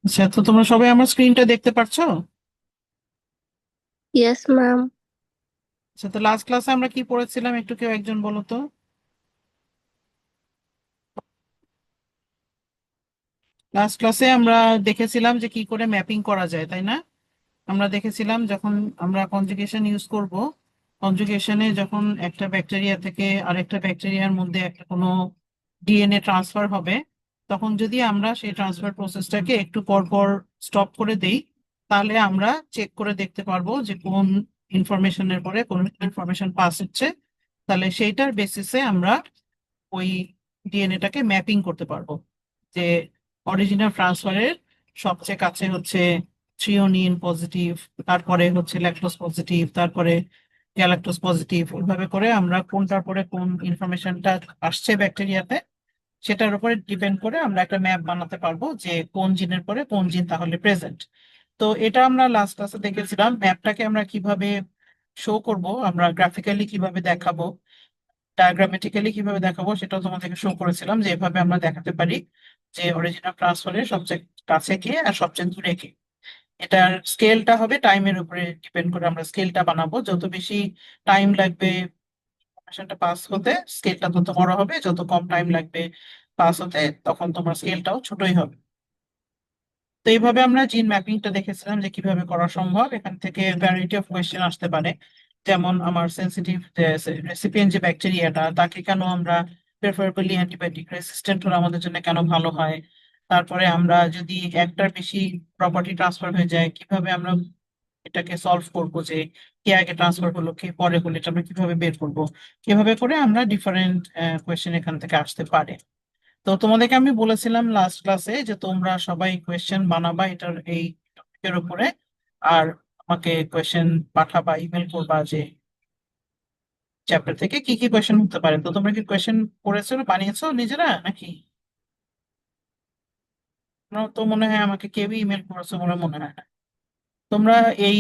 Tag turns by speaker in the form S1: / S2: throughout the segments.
S1: আচ্ছা, তো তোমরা সবাই আমার স্ক্রিনটা দেখতে পারছো?
S2: Yes ma'am.
S1: আচ্ছা, তো লাস্ট ক্লাসে আমরা কি পড়েছিলাম, একটু কেউ একজন বলো তো। লাস্ট ক্লাসে আমরা দেখেছিলাম যে কি করে ম্যাপিং করা যায়, তাই না? আমরা দেখেছিলাম যখন আমরা কনজুগেশন ইউজ করব, কনজুগেশনে যখন একটা ব্যাকটেরিয়া থেকে আরেকটা ব্যাকটেরিয়ার মধ্যে একটা কোনো ডিএনএ ট্রান্সফার হবে, তখন যদি আমরা সেই ট্রান্সফার প্রসেসটাকে একটু পর পর স্টপ করে দেই, তাহলে আমরা চেক করে দেখতে পারবো যে কোন ইনফরমেশনের পরে কোন ইনফরমেশন পাস হচ্ছে। তাহলে সেইটার বেসিসে আমরা ওই ডিএনএটাকে ম্যাপিং করতে পারবো যে অরিজিনাল ট্রান্সফারের সবচেয়ে কাছে হচ্ছে থ্রিওনিন পজিটিভ, তারপরে হচ্ছে ল্যাকটোজ পজিটিভ, তারপরে গ্যালাক্টোজ পজিটিভ। ওইভাবে করে আমরা কোনটার পরে কোন ইনফরমেশনটা আসছে ব্যাকটেরিয়াতে, সেটার উপরে ডিপেন্ড করে আমরা একটা ম্যাপ বানাতে পারবো যে কোন জিনের পরে কোন জিন তাহলে প্রেজেন্ট। তো এটা আমরা লাস্ট ক্লাসে দেখেছিলাম, ম্যাপটাকে আমরা কিভাবে শো করব, আমরা গ্রাফিক্যালি কিভাবে দেখাবো, ডায়াগ্রামেটিক্যালি কিভাবে দেখাবো সেটাও তোমাদেরকে শো করেছিলাম, যে এভাবে আমরা দেখাতে পারি যে অরিজিনাল ট্রান্সফারের সবচেয়ে কাছে কে আর সবচেয়ে দূরে কে। এটার স্কেলটা হবে টাইমের উপরে ডিপেন্ড করে, আমরা স্কেলটা বানাবো। যত বেশি টাইম লাগবে ইনফরমেশনটা পাস হতে, স্কেলটা তত বড় হবে। যত কম টাইম লাগবে পাস হতে, তখন তোমার স্কেলটাও ছোটই হবে। তো এইভাবে আমরা জিন ম্যাপিংটা দেখেছিলাম যে কিভাবে করা সম্ভব। এখান থেকে ভ্যারাইটি অফ কোয়েশ্চেন আসতে পারে, যেমন আমার সেন্সিটিভ রেসিপিয়েন্ট যে ব্যাকটেরিয়াটা, তাকে কেন আমরা প্রেফারেবলি অ্যান্টিবায়োটিক রেসিস্ট্যান্ট হলে আমাদের জন্য কেন ভালো হয়। তারপরে আমরা যদি একটার বেশি প্রপার্টি ট্রান্সফার হয়ে যায়, কিভাবে আমরা এটাকে সলভ করবো, যে কে আগে ট্রান্সফার হলো কে পরে হলো, এটা আমরা কিভাবে বের করবো। কিভাবে করে আমরা ডিফারেন্ট কোয়েশ্চেন এখান থেকে আসতে পারে। তো তোমাদেরকে আমি বলেছিলাম লাস্ট ক্লাসে যে তোমরা সবাই কোয়েশ্চেন বানাবা এটার এই টপিকের উপরে, আর আমাকে কোয়েশ্চেন পাঠাবা, ইমেল করবা যে চ্যাপ্টার থেকে কি কি কোয়েশ্চেন হতে পারে। তো তোমরা কি কোয়েশ্চেন করেছো, বানিয়েছো নিজেরা নাকি? তোমরা তো মনে হয় আমাকে কেউই ইমেল করেছো বলে মনে হয় না। তোমরা এই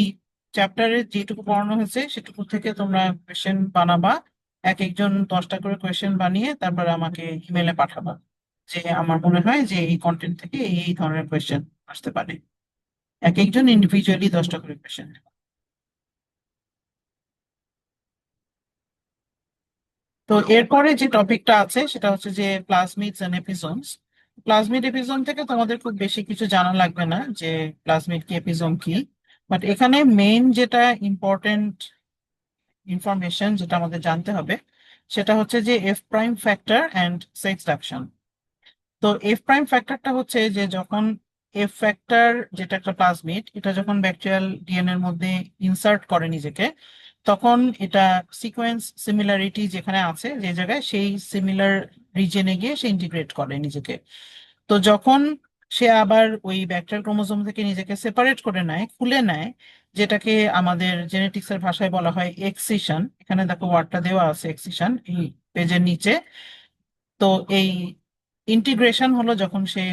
S1: চ্যাপ্টারে যেটুকু পড়ানো হয়েছে সেটুকু থেকে তোমরা কোয়েশ্চেন বানাবা, এক একজন 10টা করে কোয়েশ্চেন বানিয়ে তারপরে আমাকে ইমেলে পাঠাবা যে আমার মনে হয় যে এই কন্টেন্ট থেকে এই এই ধরনের কোয়েশ্চেন আসতে পারে। এক একজন ইন্ডিভিজুয়ালি 10টা করে কোয়েশ্চেন। তো এরপরে যে টপিকটা আছে সেটা হচ্ছে যে প্লাজমিডস এন্ড এপিসোমস। প্লাজমিড এপিসোম থেকে তোমাদের খুব বেশি কিছু জানা লাগবে না যে প্লাজমিড কি এপিসোম কি, বাট এখানে মেইন যেটা ইম্পর্টেন্ট ইনফরমেশন যেটা আমাদের জানতে হবে সেটা হচ্ছে যে F prime factor and sexduction. তো এফ প্রাইম ফ্যাক্টরটা হচ্ছে যে যখন এফ ফ্যাক্টর, যেটা একটা প্লাজমিড, এটা যখন ব্যাকটেরিয়াল ডিএনএ এর মধ্যে ইনসার্ট করে নিজেকে, তখন এটা সিকোয়েন্স সিমিলারিটি যেখানে আছে যে জায়গায়, সেই সিমিলার রিজনে গিয়ে সে ইন্টিগ্রেট করে নিজেকে। তো যখন সে আবার ওই ব্যাকটেরিয়াল ক্রোমোজোম থেকে নিজেকে সেপারেট করে নেয়, খুলে নেয়, যেটাকে আমাদের জেনেটিক্স এর ভাষায় বলা হয় এক্সিশন। এখানে দেখো ওয়ার্ডটা দেওয়া আছে এক্সিশন এই পেজের নিচে। তো এই ইন্টিগ্রেশন হলো যখন সে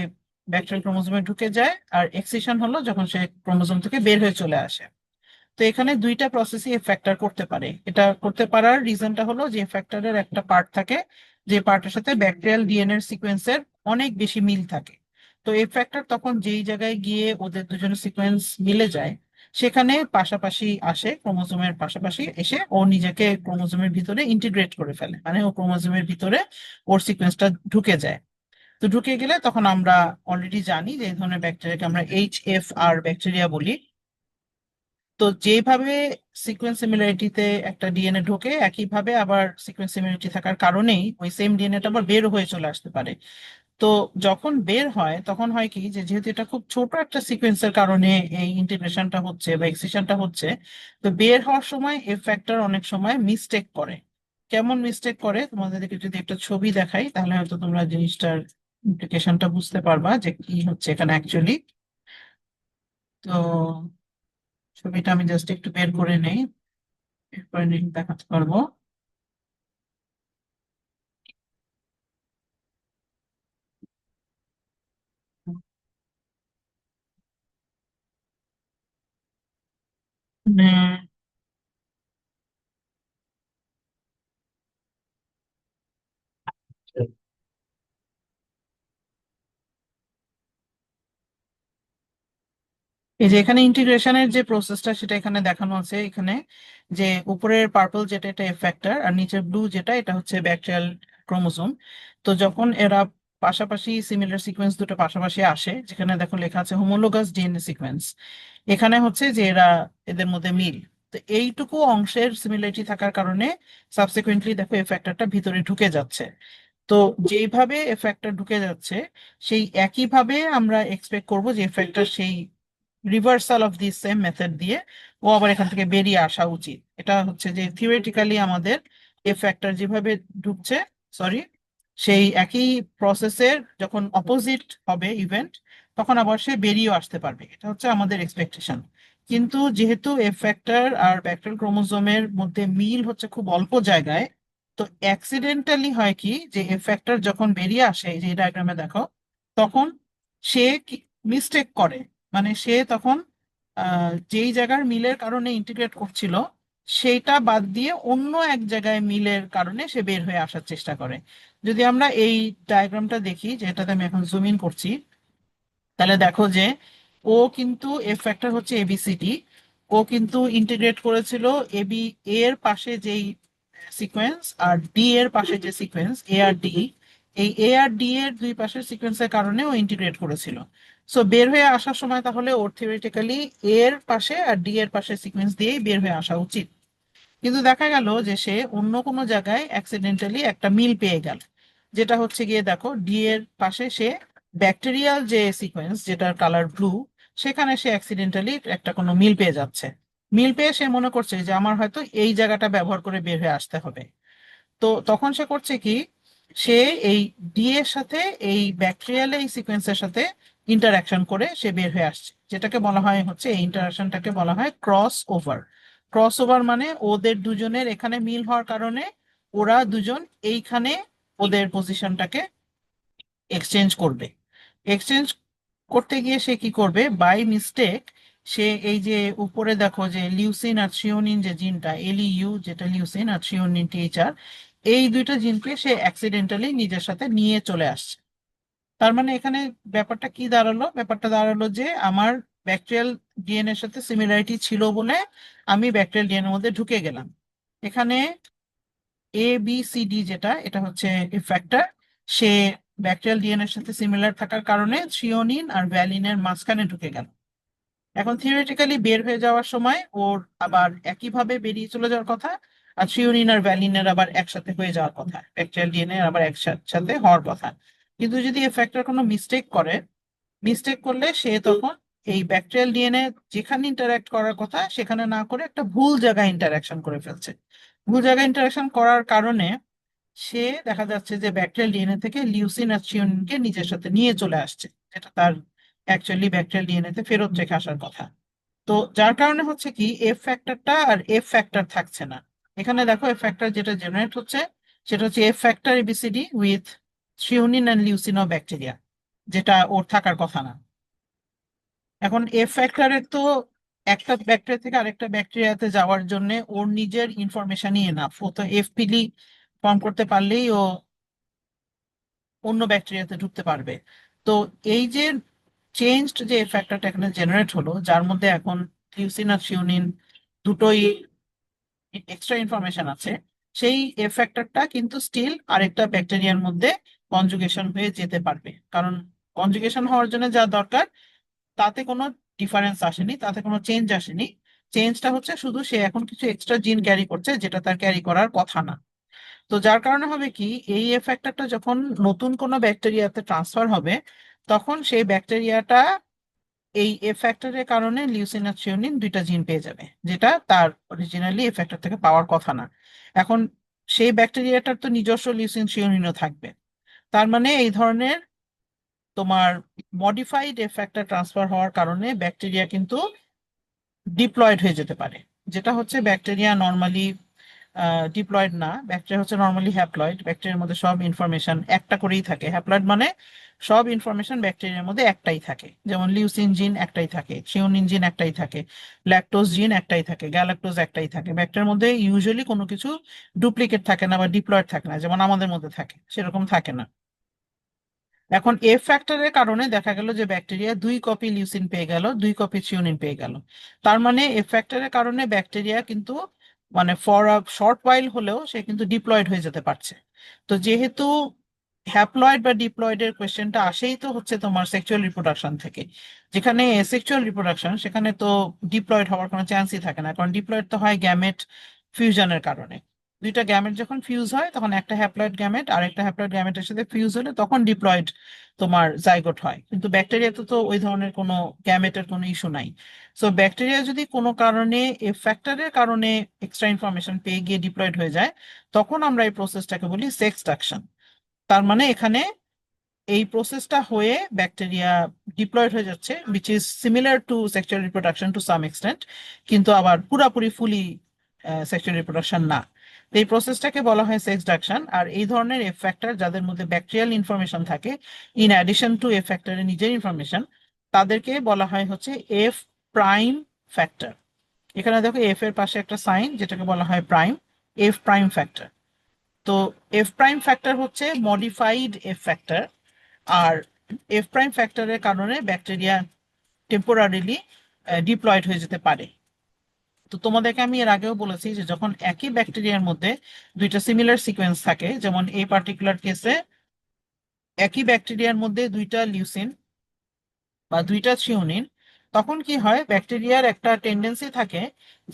S1: ব্যাকটেরিয়াল ক্রোমোজোমে ঢুকে যায়, আর এক্সিশন হলো যখন সে ক্রোমোজোম থেকে বের হয়ে চলে আসে। তো এখানে দুইটা প্রসেসই এ ফ্যাক্টর করতে পারে। এটা করতে পারার রিজনটা হলো যে ফ্যাক্টরের একটা পার্ট থাকে যে পার্টের সাথে ব্যাকটেরিয়াল ডিএনএ এর সিকোয়েন্সের অনেক বেশি মিল থাকে। তো এই ফ্যাক্টর তখন যেই জায়গায় গিয়ে ওদের দুজনের সিকোয়েন্স মিলে যায়, সেখানে পাশাপাশি আসে, ক্রোমোজোমের পাশাপাশি এসে ও নিজেকে ক্রোমোজোমের ভিতরে ইন্টিগ্রেট করে ফেলে, মানে ও ক্রোমোজোমের ভিতরে ওর সিকোয়েন্সটা ঢুকে যায়। তো ঢুকে গেলে তখন আমরা অলরেডি জানি যে এই ধরনের ব্যাকটেরিয়াকে আমরা HFR ব্যাকটেরিয়া বলি। তো যেভাবে সিকোয়েন্স সিমিলারিটিতে একটা ডিএনএ ঢোকে, একইভাবে আবার সিকোয়েন্স সিমিলারিটি থাকার কারণেই ওই সেম ডিএনএটা আবার বের হয়ে চলে আসতে পারে। তো যখন বের হয় তখন হয় কি, যে যেহেতু এটা খুব ছোট একটা সিকোয়েন্সের কারণে এই ইন্টিগ্রেশনটা হচ্ছে বা এক্সিশনটা হচ্ছে, তো বের হওয়ার সময় এফ ফ্যাক্টর অনেক সময় মিস্টেক করে। কেমন মিস্টেক করে তোমাদেরকে যদি একটা ছবি দেখাই, তাহলে হয়তো তোমরা জিনিসটার ইমপ্লিকেশনটা বুঝতে পারবা যে কি হচ্ছে এখানে অ্যাকচুয়ালি। তো ছবিটা আমি জাস্ট একটু বের করে নেই, এরপরে দেখাতে পারবো। মানে এই যে এখানে ইন্টিগ্রেশনের যে প্রসেসটা সেটা এখানে দেখানো আছে। এখানে যে উপরের পার্পল যেটা এটা এফ ফ্যাক্টর, আর নিচের ব্লু যেটা এটা হচ্ছে ব্যাকটেরিয়াল ক্রোমোসোম। তো যখন এরা পাশাপাশি সিমিলার সিকোয়েন্স দুটো পাশাপাশি আসে, যেখানে দেখো লেখা আছে হোমোলোগাস ডিএনএ সিকোয়েন্স, এখানে হচ্ছে যে এরা এদের মধ্যে মিল। তো এইটুকু অংশের সিমিলারিটি থাকার কারণে সাবসিকুয়েন্টলি দেখো এফ ফ্যাক্টরটা ভিতরে ঢুকে যাচ্ছে। তো যেইভাবে এফ ফ্যাক্টর ঢুকে যাচ্ছে সেই একইভাবে আমরা এক্সপেক্ট করব যে এফ ফ্যাক্টর সেই reversal of this same method দিয়ে ও আবার এখান থেকে বেরিয়ে আসা উচিত। এটা হচ্ছে যে থিওরিটিক্যালি আমাদের এফ ফ্যাক্টর যেভাবে ঢুকছে, সরি, সেই একই প্রসেসের যখন অপোজিট হবে ইভেন্ট, তখন আবার সে বেরিয়েও আসতে পারবে, এটা হচ্ছে আমাদের এক্সপেকটেশন। কিন্তু যেহেতু এফ ফ্যাক্টর আর ব্যাকটেরিয়াল ক্রোমোজোমের মধ্যে মিল হচ্ছে খুব অল্প জায়গায়, তো অ্যাক্সিডেন্টালি হয় কি যে এফ ফ্যাক্টর যখন বেরিয়ে আসে, এই যে ডায়াগ্রামে দেখো, তখন সে মিস্টেক করে, মানে সে তখন যেই জায়গার মিলের কারণে ইন্টিগ্রেট করছিল সেইটা বাদ দিয়ে অন্য এক জায়গায় মিলের কারণে সে বের হয়ে আসার চেষ্টা করে। যদি আমরা এই ডায়াগ্রামটা দেখি, যেটাতে আমি এখন জুম ইন করছি, তাহলে দেখো যে ও কিন্তু এফ ফ্যাক্টর হচ্ছে এবিসিডি, ও কিন্তু ইন্টিগ্রেট করেছিল এবি এর পাশে যেই সিকোয়েন্স আর ডি এর পাশে যে সিকোয়েন্স এ আর ডি, এই এ আর ডি এর দুই পাশের সিকোয়েন্সের কারণে ও ইন্টিগ্রেট করেছিল। সো বের হয়ে আসার সময় তাহলে ওর থিওরিটিক্যালি এর পাশে আর ডি এর পাশে সিকোয়েন্স দিয়েই বের হয়ে আসা উচিত। কিন্তু দেখা গেল যে সে অন্য কোনো জায়গায় অ্যাক্সিডেন্টালি একটা মিল পেয়ে গেল, যেটা হচ্ছে গিয়ে দেখো ডি এর পাশে সে ব্যাকটেরিয়াল যে সিকোয়েন্স যেটার কালার ব্লু, সেখানে সে অ্যাক্সিডেন্টালি একটা কোনো মিল পেয়ে যাচ্ছে। মিল পেয়ে সে মনে করছে যে আমার হয়তো এই জায়গাটা ব্যবহার করে বের হয়ে আসতে হবে। তো তখন সে করছে কি, সে এই ডি এর সাথে এই ব্যাকটেরিয়াল এই সিকোয়েন্সের সাথে ইন্টারাকশন করে সে বের হয়ে আসছে, যেটাকে বলা হয় হচ্ছে এই ইন্টারাকশনটাকে বলা হয় ক্রস ওভার। ক্রস ওভার মানে ওদের দুজনের এখানে মিল হওয়ার কারণে ওরা দুজন এইখানে ওদের পজিশনটাকে এক্সচেঞ্জ করবে। এক্সচেঞ্জ করতে গিয়ে সে কি করবে, বাই মিস্টেক সে এই যে উপরে দেখো যে লিউসিন আর থ্রিওনিন যে জিনটা এলইউ, যেটা লিউসিন আর থ্রিওনিন টিএইচআর, এই দুইটা জিনকে সে অ্যাক্সিডেন্টালি নিজের সাথে নিয়ে চলে আসছে। তার মানে এখানে ব্যাপারটা কি দাঁড়ালো, ব্যাপারটা দাঁড়ালো যে আমার ব্যাকটেরিয়াল ডিএনএ এর সাথে সিমিলারিটি ছিল বলে আমি ব্যাকটেরিয়াল ডিএনএ এর মধ্যে ঢুকে গেলাম। এখানে এ বি সি ডি যেটা এটা হচ্ছে ফ্যাক্টর, সে ব্যাকটেরিয়াল ডিএনএ এর সাথে সিমিলার থাকার কারণে থ্রিওনিন আর ভ্যালিনের মাঝখানে ঢুকে গেল। এখন থিওরিটিক্যালি বের হয়ে যাওয়ার সময় ওর আবার একইভাবে বেরিয়ে চলে যাওয়ার কথা, আর থ্রিওনিন আর ভ্যালিনের আবার একসাথে হয়ে যাওয়ার কথা, ব্যাকটেরিয়াল ডিএনএ আবার একসাথে হওয়ার কথা। কিন্তু যদি এ ফ্যাক্টর কোনো মিস্টেক করে, মিস্টেক করলে সে তখন এই ব্যাকটেরিয়াল ডিএনএ যেখানে ইন্টারঅ্যাক্ট করার কথা সেখানে না করে একটা ভুল জায়গায় ইন্টারাকশন করে ফেলছে। ভুল জায়গায় ইন্টারাকশন করার কারণে সে দেখা যাচ্ছে যে ব্যাকটেরিয়াল ডিএনএ থেকে লিউসিন আর থ্রিওনিনকে নিজের সাথে নিয়ে চলে আসছে, যেটা তার অ্যাকচুয়ালি ব্যাকটেরিয়াল ডিএনএ তে ফেরত রেখে আসার কথা। তো যার কারণে হচ্ছে কি এফ ফ্যাক্টরটা আর এফ ফ্যাক্টর থাকছে না। এখানে দেখো এফ ফ্যাক্টর যেটা জেনারেট হচ্ছে সেটা হচ্ছে F factor ABCD with threonine and leucine bacteria, যেটা ওর থাকার কথা না। এখন এফ ফ্যাক্টরের তো একটা ব্যাকটেরিয়া থেকে আরেকটা ব্যাকটেরিয়াতে যাওয়ার জন্য ওর নিজের ইনফরমেশনই এনাফ, ও তো এফপিলি ফর্ম করতে পারলেই ও অন্য ব্যাকটেরিয়াতে ঢুকতে পারবে। তো এই যে চেঞ্জড যে ফ্যাক্টরটা এখানে জেনারেট হলো, যার মধ্যে এখন লিউসিন আর থ্রিওনিন দুটোই এক্সট্রা ইনফরমেশন আছে, সেই এফ ফ্যাক্টরটা কিন্তু স্টিল আরেকটা ব্যাকটেরিয়ার মধ্যে কনজুগেশন হয়ে যেতে পারবে, কারণ কনজুগেশন হওয়ার জন্য যা দরকার তাতে কোনো ডিফারেন্স আসেনি, তাতে কোনো চেঞ্জ আসেনি। চেঞ্জটা হচ্ছে শুধু সে এখন কিছু এক্সট্রা জিন ক্যারি করছে যেটা তার ক্যারি করার কথা না। তো যার কারণে হবে কি, এই এফেক্টরটা যখন নতুন কোনো ব্যাকটেরিয়াতে ট্রান্সফার হবে, তখন সেই ব্যাকটেরিয়াটা এই এফেক্টরের কারণে লিউসিন আর থ্রিওনিন দুইটা জিন পেয়ে যাবে, যেটা তার অরিজিনালি এফেক্টর থেকে পাওয়ার কথা না। এখন সেই ব্যাকটেরিয়াটার তো নিজস্ব লিউসিন থ্রিওনিনও থাকবে। তার মানে এই ধরনের তোমার মডিফাইড এফেক্টর ট্রান্সফার হওয়ার কারণে ব্যাকটেরিয়া কিন্তু ডিপ্লয়েড হয়ে যেতে পারে, যেটা হচ্ছে ব্যাকটেরিয়া নর্মালি ডিপ্লয়েড না, ব্যাকটেরিয়া হচ্ছে নর্মালি হ্যাপ্লয়েড। ব্যাকটেরিয়ার মধ্যে সব ইনফরমেশন একটা করেই থাকে। হ্যাপ্লয়েড মানে সব ইনফরমেশন ব্যাকটেরিয়ার মধ্যে একটাই থাকে, যেমন লিউসিন জিন একটাই থাকে, থ্রিওনিন জিন একটাই থাকে, ল্যাকটোজ জিন একটাই থাকে, গ্যালাক্টোজ একটাই থাকে। ব্যাকটেরিয়ার মধ্যে ইউজুয়ালি কোনো কিছু ডুপ্লিকেট থাকে না বা ডিপ্লয়েড থাকে না, যেমন আমাদের মধ্যে থাকে সেরকম থাকে না। এখন এফ ফ্যাক্টরের কারণে দেখা গেল যে ব্যাকটেরিয়া 2 কপি লিউসিন পেয়ে গেল, 2 কপি থ্রিওনিন পেয়ে গেল। তার মানে এফ ফ্যাক্টরের কারণে ব্যাকটেরিয়া কিন্তু মানে ফর আ শর্ট ওয়াইল হলেও সে কিন্তু ডিপ্লয়েড হয়ে যেতে পারছে। তো যেহেতু হ্যাপ্লয়েড বা ডিপ্লয়েডের কোয়েশ্চেনটা আসেই তো হচ্ছে তোমার সেক্সুয়াল রিপ্রোডাকশন থেকে, যেখানে সেক্সুয়াল রিপ্রোডাকশন সেখানে তো ডিপ্লয়েড হওয়ার কোনো চান্সই থাকে না, কারণ ডিপ্লয়েড তো হয় গ্যামেট ফিউশনের কারণে। দুইটা গ্যামেট যখন ফিউজ হয় তখন একটা হ্যাপ্লয়েড গ্যামেট আর একটা হ্যাপ্লয়েড গ্যামেটের সাথে ফিউজ হলে তখন ডিপ্লয়েড তোমার জাইগোট হয়। কিন্তু ব্যাকটেরিয়াতে তো ওই ধরনের কোনো গ্যামেটের কোনো ইস্যু নাই। সো ব্যাকটেরিয়া যদি কোনো কারণে এ ফ্যাক্টরের কারণে এক্সট্রা ইনফরমেশন পেয়ে গিয়ে ডিপ্লয়েড হয়ে যায়, তখন আমরা এই প্রসেসটাকে বলি সেক্সডাকশন। তার মানে এখানে এই প্রসেসটা হয়ে ব্যাকটেরিয়া ডিপ্লয়েড হয়ে যাচ্ছে, which is similar to sexual reproduction to some extent, কিন্তু আবার পুরাপুরি ফুলি সেক্সুয়াল রিপ্রোডাকশন না। তো এই প্রসেসটাকে বলা হয় সেক্সডাকশন। আর এই ধরনের এফ ফ্যাক্টর যাদের মধ্যে ব্যাকটেরিয়াল ইনফরমেশন থাকে ইন অ্যাডিশন টু এফ ফ্যাক্টরের নিজের ইনফরমেশন, তাদেরকে বলা হয় হচ্ছে এফ প্রাইম ফ্যাক্টর। এখানে দেখো এফ এর পাশে একটা সাইন যেটাকে বলা হয় প্রাইম, এফ প্রাইম ফ্যাক্টর। তো এফ প্রাইম ফ্যাক্টর হচ্ছে মডিফাইড এফ ফ্যাক্টর। আর এফ প্রাইম ফ্যাক্টরের কারণে ব্যাকটেরিয়া টেম্পোরারিলি ডিপ্লয়েড হয়ে যেতে পারে। তো তোমাদেরকে আমি এর আগেও বলেছি যে যখন একই ব্যাকটেরিয়ার মধ্যে দুইটা সিমিলার সিকোয়েন্স থাকে, যেমন এই পার্টিকুলার কেসে একই ব্যাকটেরিয়ার মধ্যে দুইটা লিউসিন বা দুইটা থ্রিওনিন, তখন কি হয় ব্যাকটেরিয়ার একটা টেন্ডেন্সি থাকে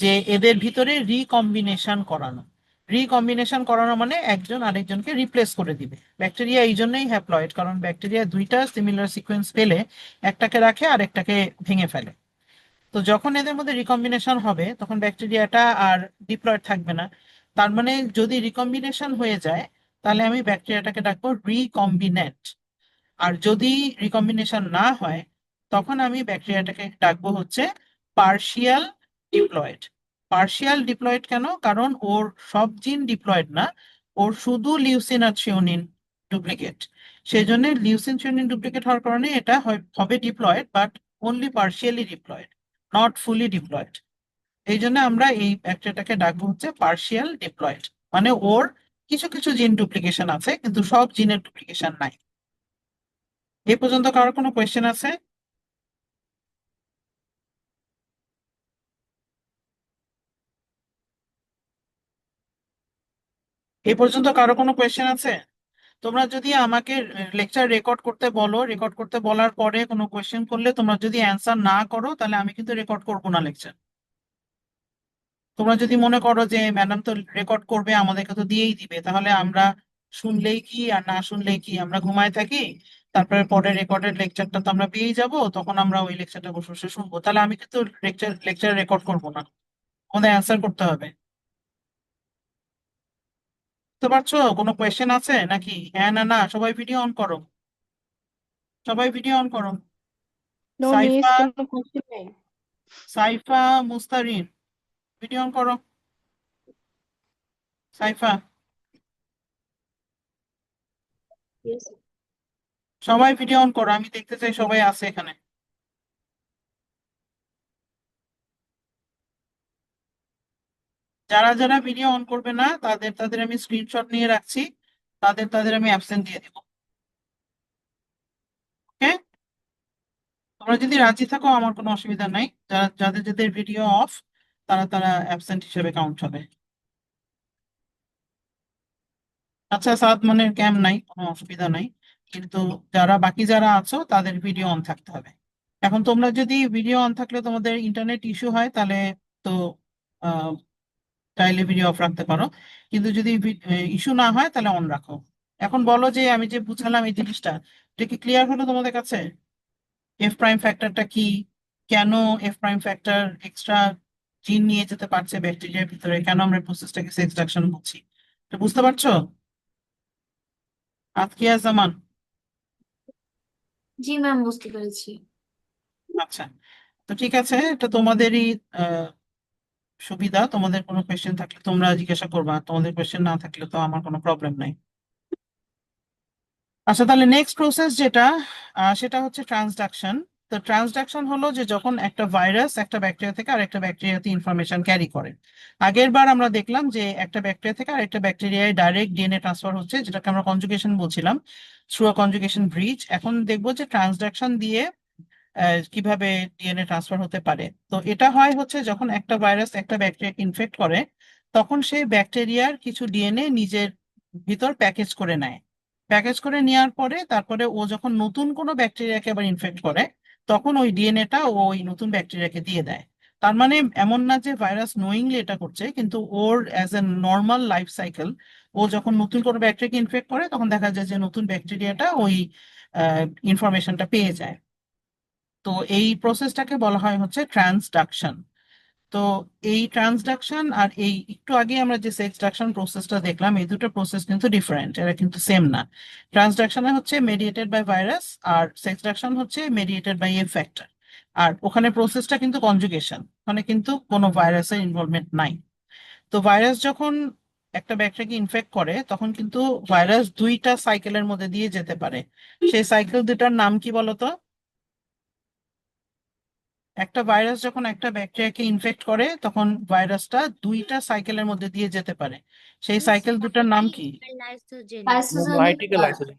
S1: যে এদের ভিতরে রিকম্বিনেশন করানো। রিকম্বিনেশন করানো মানে একজন আরেকজনকে রিপ্লেস করে দিবে। ব্যাকটেরিয়া এই জন্যই হ্যাপ্লয়েড, কারণ ব্যাকটেরিয়া দুইটা সিমিলার সিকোয়েন্স পেলে একটাকে রাখে আর একটাকে ভেঙে ফেলে। তো যখন এদের মধ্যে রিকম্বিনেশন হবে তখন ব্যাকটেরিয়াটা আর ডিপ্লয়েড থাকবে না। তার মানে যদি রিকম্বিনেশন হয়ে যায় তাহলে আমি ব্যাকটেরিয়াটাকে ডাকবো রিকম্বিনেট। আর যদি রিকম্বিনেশন না হয় তখন আমি ব্যাকটেরিয়াটাকে ডাকবো হচ্ছে পার্শিয়াল ডিপ্লয়েড। পার্শিয়াল ডিপ্লয়েড কেন? কারণ ওর সব জিন ডিপ্লয়েড না, ওর শুধু লিউসিন আর থ্রিওনিন ডুপ্লিকেট। সেই জন্য লিউসিন থ্রিওনিন ডুপ্লিকেট হওয়ার কারণে এটা হবে diploid, but only partially diploid, not fully diploid. এই জন্য আমরা এই ব্যাকটেরিয়াটাকে ডাকবো হচ্ছে পার্শিয়াল ডিপ্লয়েড, মানে ওর কিছু কিছু জিন ডুপ্লিকেশন আছে কিন্তু সব জিনের ডুপ্লিকেশন নাই। এই পর্যন্ত কারোর কোনো কোয়েশ্চেন আছে? এই পর্যন্ত কারো কোনো কোয়েশ্চেন আছে? তোমরা যদি আমাকে লেকচার রেকর্ড করতে বলো, রেকর্ড করতে বলার পরে কোনো কোয়েশ্চেন করলে তোমরা যদি অ্যান্সার না করো তাহলে আমি কিন্তু রেকর্ড করবো না লেকচার। তোমরা যদি মনে করো যে ম্যাডাম তো রেকর্ড করবে আমাদেরকে তো দিয়েই দিবে, তাহলে আমরা শুনলেই কি আর না শুনলেই কি, আমরা ঘুমায় থাকি, তারপরে পরে রেকর্ডেড লেকচারটা তো আমরা পেয়েই যাব, তখন আমরা ওই লেকচারটা বসে বসে শুনবো, তাহলে আমি কিন্তু লেকচার রেকর্ড করবো না। আমাদের অ্যান্সার করতে হবে। বুঝতে পারছো? কোনো কোয়েশ্চেন আছে নাকি? হ্যাঁ না না, সবাই ভিডিও অন করো, সবাই ভিডিও অন করো।
S2: নো মিস,
S1: সাইফা,
S2: কোনো কোশ্চেন নেই।
S1: সাইফা মুস্তারিন, ভিডিও অন করো। সাইফা,
S2: ইয়েস।
S1: সবাই ভিডিও অন করো, আমি দেখতে চাই সবাই আছে এখানে। যারা যারা ভিডিও অন করবে না তাদের তাদের আমি স্ক্রিনশট নিয়ে রাখছি, তাদের তাদের আমি অ্যাবসেন্ট দিয়ে দিব। ওকে? তোমরা যদি রাজি থাকো আমার কোনো অসুবিধা নাই, যাদের যাদের ভিডিও অফ তারা তারা অ্যাবসেন্ট হিসেবে কাউন্ট হবে। আচ্ছা, সাদ মানের ক্যাম নাই, কোনো অসুবিধা নাই, কিন্তু যারা বাকি যারা আছো তাদের ভিডিও অন থাকতে হবে। এখন তোমরা যদি ভিডিও অন থাকলে তোমাদের ইন্টারনেট ইস্যু হয় তাহলে তো আহ, চাইলে ভিডিও অফ রাখতে পারো, কিন্তু যদি ইস্যু না হয় তাহলে অন রাখো। এখন বলো যে আমি যে বুঝালাম এই জিনিসটা, এটা কি ক্লিয়ার হলো তোমাদের কাছে? এফ প্রাইম ফ্যাক্টরটা কি, কেন এফ প্রাইম ফ্যাক্টর এক্সট্রা জিন নিয়ে যেতে পারছে ব্যাকটেরিয়ার ভিতরে, কেন আমরা প্রসেসটাকে সেক্সডাকশন বলছি, এটা বুঝতে পারছো? আতকিয়া জামান?
S3: জি ম্যাম, বুঝতে পেরেছি।
S1: আচ্ছা, তো ঠিক আছে, এটা তোমাদেরই আহ, সুবিধা। তোমাদের কোনো কোয়েশ্চেন থাকলে তোমরা জিজ্ঞাসা করবা, তোমাদের কোয়েশ্চেন না থাকলে তো আমার কোনো প্রবলেম নাই। আচ্ছা, তাহলে নেক্সট প্রসেস যেটা সেটা হচ্ছে ট্রান্সডাকশন। তো ট্রান্সডাকশন হলো যে যখন একটা ভাইরাস একটা ব্যাকটেরিয়া থেকে আরেকটা ব্যাকটেরিয়াতে ইনফরমেশন ক্যারি করে। আগের বার আমরা দেখলাম যে একটা ব্যাকটেরিয়া থেকে আরেকটা ব্যাকটেরিয়ায় ডাইরেক্ট ডিএনএ ট্রান্সফার হচ্ছে, যেটাকে আমরা কনজুগেশন বলছিলাম। Through a conjugation bridge. এখন দেখবো যে ট্রান্সডাকশন দিয়ে কিভাবে ডিএনএ ট্রান্সফার হতে পারে। তো এটা হয় হচ্ছে যখন একটা ভাইরাস একটা ব্যাকটেরিয়াকে ইনফেক্ট করে, তখন সেই ব্যাকটেরিয়ার কিছু ডিএনএ নিজের ভিতর প্যাকেজ করে নেয়। প্যাকেজ করে নেওয়ার পরে তারপরে ও যখন নতুন কোনো ব্যাকটেরিয়াকে আবার ইনফেক্ট করে, তখন ওই ডিএনএটা ওই নতুন ব্যাকটেরিয়াকে দিয়ে দেয়। তার মানে এমন না যে ভাইরাস নোয়িংলি এটা করছে, কিন্তু ওর as a normal life cycle ও যখন নতুন কোনো ব্যাকটেরিয়াকে ইনফেক্ট করে, তখন দেখা যায় যে নতুন ব্যাকটেরিয়াটা ওই ইনফরমেশনটা পেয়ে যায়। তো এই প্রসেসটাকে বলা হয় হচ্ছে ট্রান্সডাকশন। তো এই ট্রান্সডাকশন আর এই একটু আগে আমরা যে সেক্সডাকশন প্রসেসটা দেখলাম, এই দুটো প্রসেস কিন্তু ডিফারেন্ট, এরা কিন্তু সেম না। ট্রান্সডাকশনে হচ্ছে মেডিয়েটেড বাই ভাইরাস, আর সেক্সডাকশন হচ্ছে মেডিয়েটেড বাই এ ফ্যাক্টর। আর ওখানে প্রসেসটা কিন্তু কনজুগেশন, ওখানে কিন্তু কোনো ভাইরাসের ইনভলভমেন্ট নাই। তো ভাইরাস যখন একটা ব্যাকটেরিয়াকে ইনফেক্ট করে, তখন কিন্তু ভাইরাস দুইটা সাইকেলের মধ্যে দিয়ে যেতে পারে। সেই সাইকেল দুটার নাম কি বলতো? একটা ভাইরাস যখন একটা ব্যাকটেরিয়াকে ইনফেক্ট করে, তখন ভাইরাসটা দুইটা সাইকেলের মধ্যে দিয়ে যেতে পারে। সেই সাইকেল দুটার নাম কি?
S2: Lysogenic.
S3: Lytic lysogen.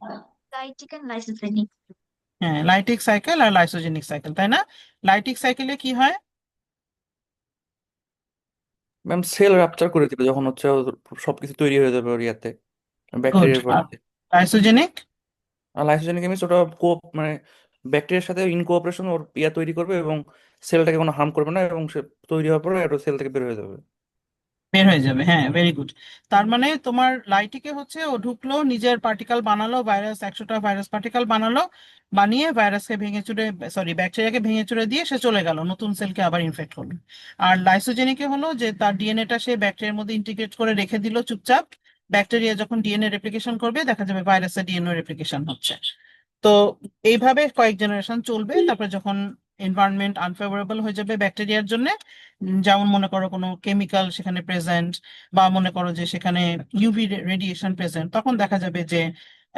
S2: Lytic and lysogenic.
S1: হ্যাঁ, লাইটিক সাইকেল আর লাইসোজেনিক সাইকেল, তাই না? লাইটিক সাইকেলে কি হয়?
S3: ম্যাম সেল রাপচার করে দিবে যখন হচ্ছে ওর সবকিছু তৈরি হয়ে যাবে ওর ইয়াতে,
S1: গুড।
S3: ব্যাকটেরিয়ার
S1: আর
S3: বডিতে।
S1: লাইসোজেনিক?
S3: আর লাইসোজেনিক মিনস ওটা মানে ব্যাকটেরিয়ার সাথে ইন কোঅপারেশন ওর ইয়া তৈরি করবে এবং সেলটাকে কোনো হার্ম করবে না, এবং সে তৈরি হওয়ার পরে এটা সেল থেকে বের হয়ে যাবে।
S1: বের হয়ে যাবে, হ্যাঁ, ভেরি গুড। তার মানে তোমার লাইটিকে হচ্ছে ও ঢুকলো, নিজের পার্টিকেল বানালো, ভাইরাস 100টা ভাইরাস পার্টিকেল বানালো, বানিয়ে ভাইরাসকে ভেঙে চুরে, সরি ব্যাকটেরিয়াকে ভেঙে চুরে দিয়ে সে চলে গেল, নতুন সেলকে আবার ইনফেক্ট করলো। আর লাইসোজেনিকে হলো যে তার ডিএনএটা সে ব্যাকটেরিয়ার মধ্যে ইন্টিগ্রেট করে রেখে দিল চুপচাপ। ব্যাকটেরিয়া যখন ডিএনএ রেপ্লিকেশন করবে, দেখা যাবে ভাইরাসের ডিএনএ রেপ্লিকেশন হচ্ছে। তো এইভাবে কয়েক জেনারেশন চলবে, তারপর যখন এনভায়রনমেন্ট আনফেভারেবল হয়ে যাবে ব্যাকটেরিয়ার জন্য, যেমন মনে করো কোনো কেমিক্যাল সেখানে প্রেজেন্ট, বা মনে করো যে সেখানে ইউভি রেডিয়েশন প্রেজেন্ট, তখন দেখা যাবে যে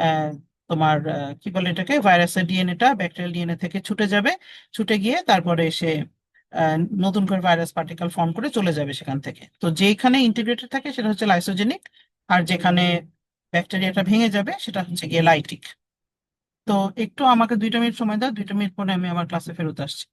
S1: আহ, তোমার কি বলে এটাকে, ভাইরাসের ডিএনএটা ব্যাকটেরিয়াল ডিএনএ থেকে ছুটে যাবে। ছুটে গিয়ে তারপরে সে আহ, নতুন করে ভাইরাস পার্টিকেল ফর্ম করে চলে যাবে সেখান থেকে। তো যেখানে ইন্টিগ্রেটেড থাকে সেটা হচ্ছে লাইসোজেনিক, আর যেখানে ব্যাকটেরিয়াটা ভেঙে যাবে সেটা হচ্ছে গিয়ে লাইটিক। তো একটু আমাকে 2টা মিনিট সময় দাও, 2টা মিনিট পরে আমি আমার ক্লাসে ফেরত আসছি।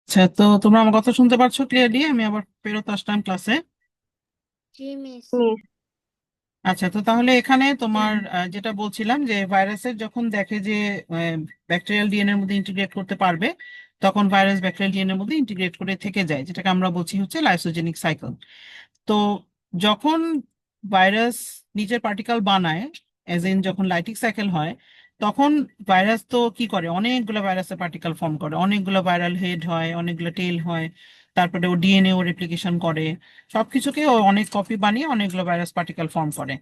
S1: আচ্ছা, তো তোমরা আমার কথা শুনতে পাচ্ছ ক্লিয়ারলি? আমি আবার ফেরত আসলাম ক্লাসে।
S2: Miss.
S1: আচ্ছা, তো তাহলে এখানে তোমার যেটা বলছিলাম, যে ভাইরাসের যখন দেখে যে ব্যাকটেরিয়াল ডিএনএ এর মধ্যে ইন্টিগ্রেট করতে পারবে, তখন ভাইরাস ব্যাকটেরিয়াল ডিএনএ এর মধ্যে ইন্টিগ্রেট করে থেকে যায়, যেটাকে আমরা বলছি হচ্ছে লাইসোজেনিক সাইকেল। তো যখন ভাইরাস নিজের পার্টিকেল বানায়, এজ ইন যখন লাইটিক সাইকেল হয়, তখন ভাইরাস তো কি করে, অনেকগুলো ভাইরাসের পার্টিকেল ফর্ম করে, অনেকগুলো ভাইরাল হেড হয়, অনেকগুলো টেল হয়, তারপরে ও ডিএনএ ও রেপ্লিকেশন করে, সবকিছুকে ও অনেক কপি বানিয়ে অনেকগুলো ভাইরাস পার্টিকেল ফর্ম করে।